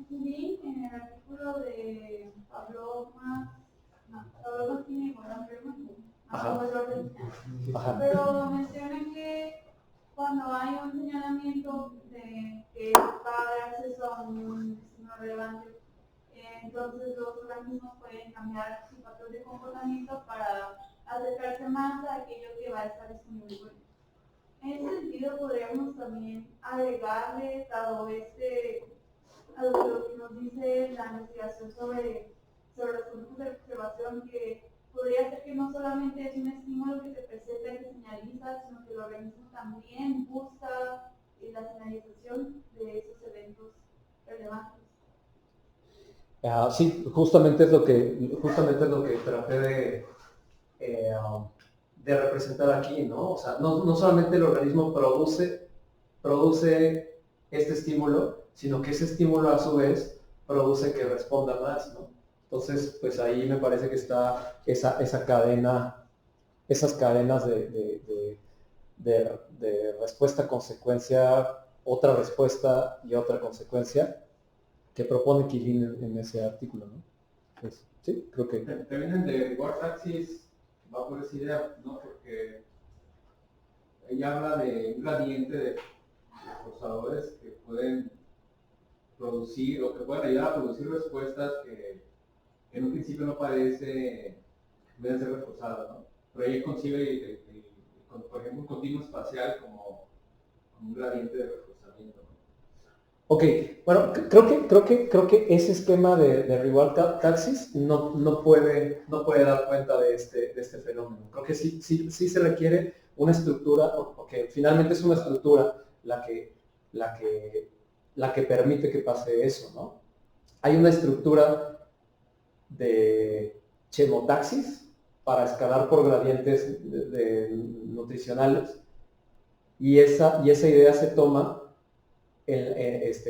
Vi en el artículo de Pablo Martínez, pero menciona que cuando hay un señalamiento de que para son no relevantes, entonces los organismos pueden cambiar su patrón de comportamiento para acercarse más a aquello que va a estar disponible. En ese sentido, podríamos también agregarle, dado a lo que nos dice la investigación sobre los puntos de observación, que podría ser que no solamente es un estímulo que se presenta y se señaliza, sino que el organismo también busca la señalización de esos eventos relevantes. Sí, justamente es lo que traté de representar aquí, ¿no? O sea, no solamente el organismo produce este estímulo, sino que ese estímulo a su vez produce que responda más, ¿no? Entonces, pues ahí me parece que está esas cadenas de respuesta, consecuencia, otra respuesta y otra consecuencia que propone Quillín en ese artículo, ¿no? Pues, sí, creo que... También de Reward Taxis va por esa idea, ¿no? Porque ella habla de un gradiente de reforzadores que pueden producir o que pueden ayudar a producir respuestas que en un principio no parece deben ser reforzadas, ¿no? Pero ella concibe, por ejemplo, un continuo espacial como un gradiente de reforzamiento, ¿no? Ok, bueno, creo que ese esquema de Reward Taxis no puede dar cuenta de este fenómeno. Creo que sí se requiere una estructura, porque finalmente es una estructura la que permite que pase eso, ¿no? Hay una estructura de chemotaxis para escalar por gradientes nutricionales y esa idea se toma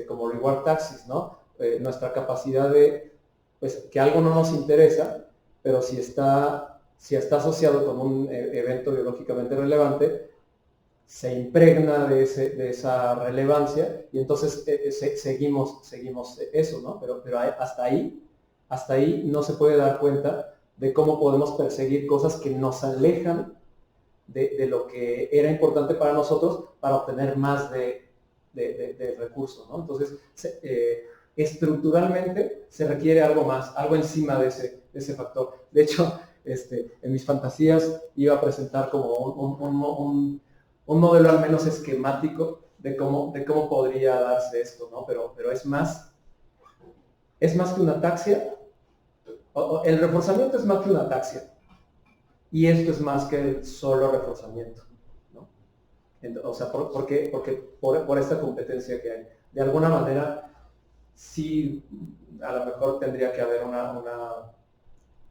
como reward taxis, ¿no? Nuestra capacidad de, pues, que algo no nos interesa, pero si está asociado con un evento biológicamente relevante, se impregna de esa relevancia y entonces seguimos eso, ¿no? Pero hasta ahí no se puede dar cuenta de cómo podemos perseguir cosas que nos alejan de lo que era importante para nosotros para obtener más de recursos, ¿no? Entonces, estructuralmente se requiere algo más, algo encima de ese factor. De hecho, en mis fantasías iba a presentar como un modelo al menos esquemático de cómo podría darse esto, ¿no? Pero es más que una ataxia. El reforzamiento es más que una ataxia. Y esto es más que el solo reforzamiento, ¿no? O sea, porque por esta competencia que hay. De alguna manera, sí, a lo mejor tendría que haber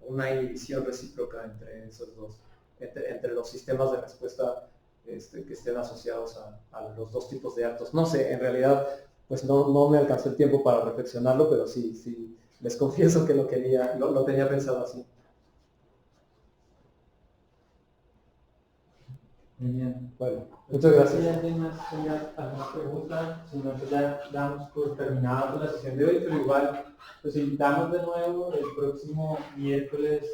una inhibición recíproca entre esos dos, entre los sistemas de respuesta que estén asociados a los dos tipos de actos. No sé, en realidad, pues no me alcanzó el tiempo para reflexionarlo, pero sí, les confieso que lo tenía pensado así. Muy bien. Bueno, muchas gracias. Si alguien más tenga alguna pregunta, si no, pues ya damos por terminada con la sesión de hoy, pero igual los invitamos de nuevo el próximo miércoles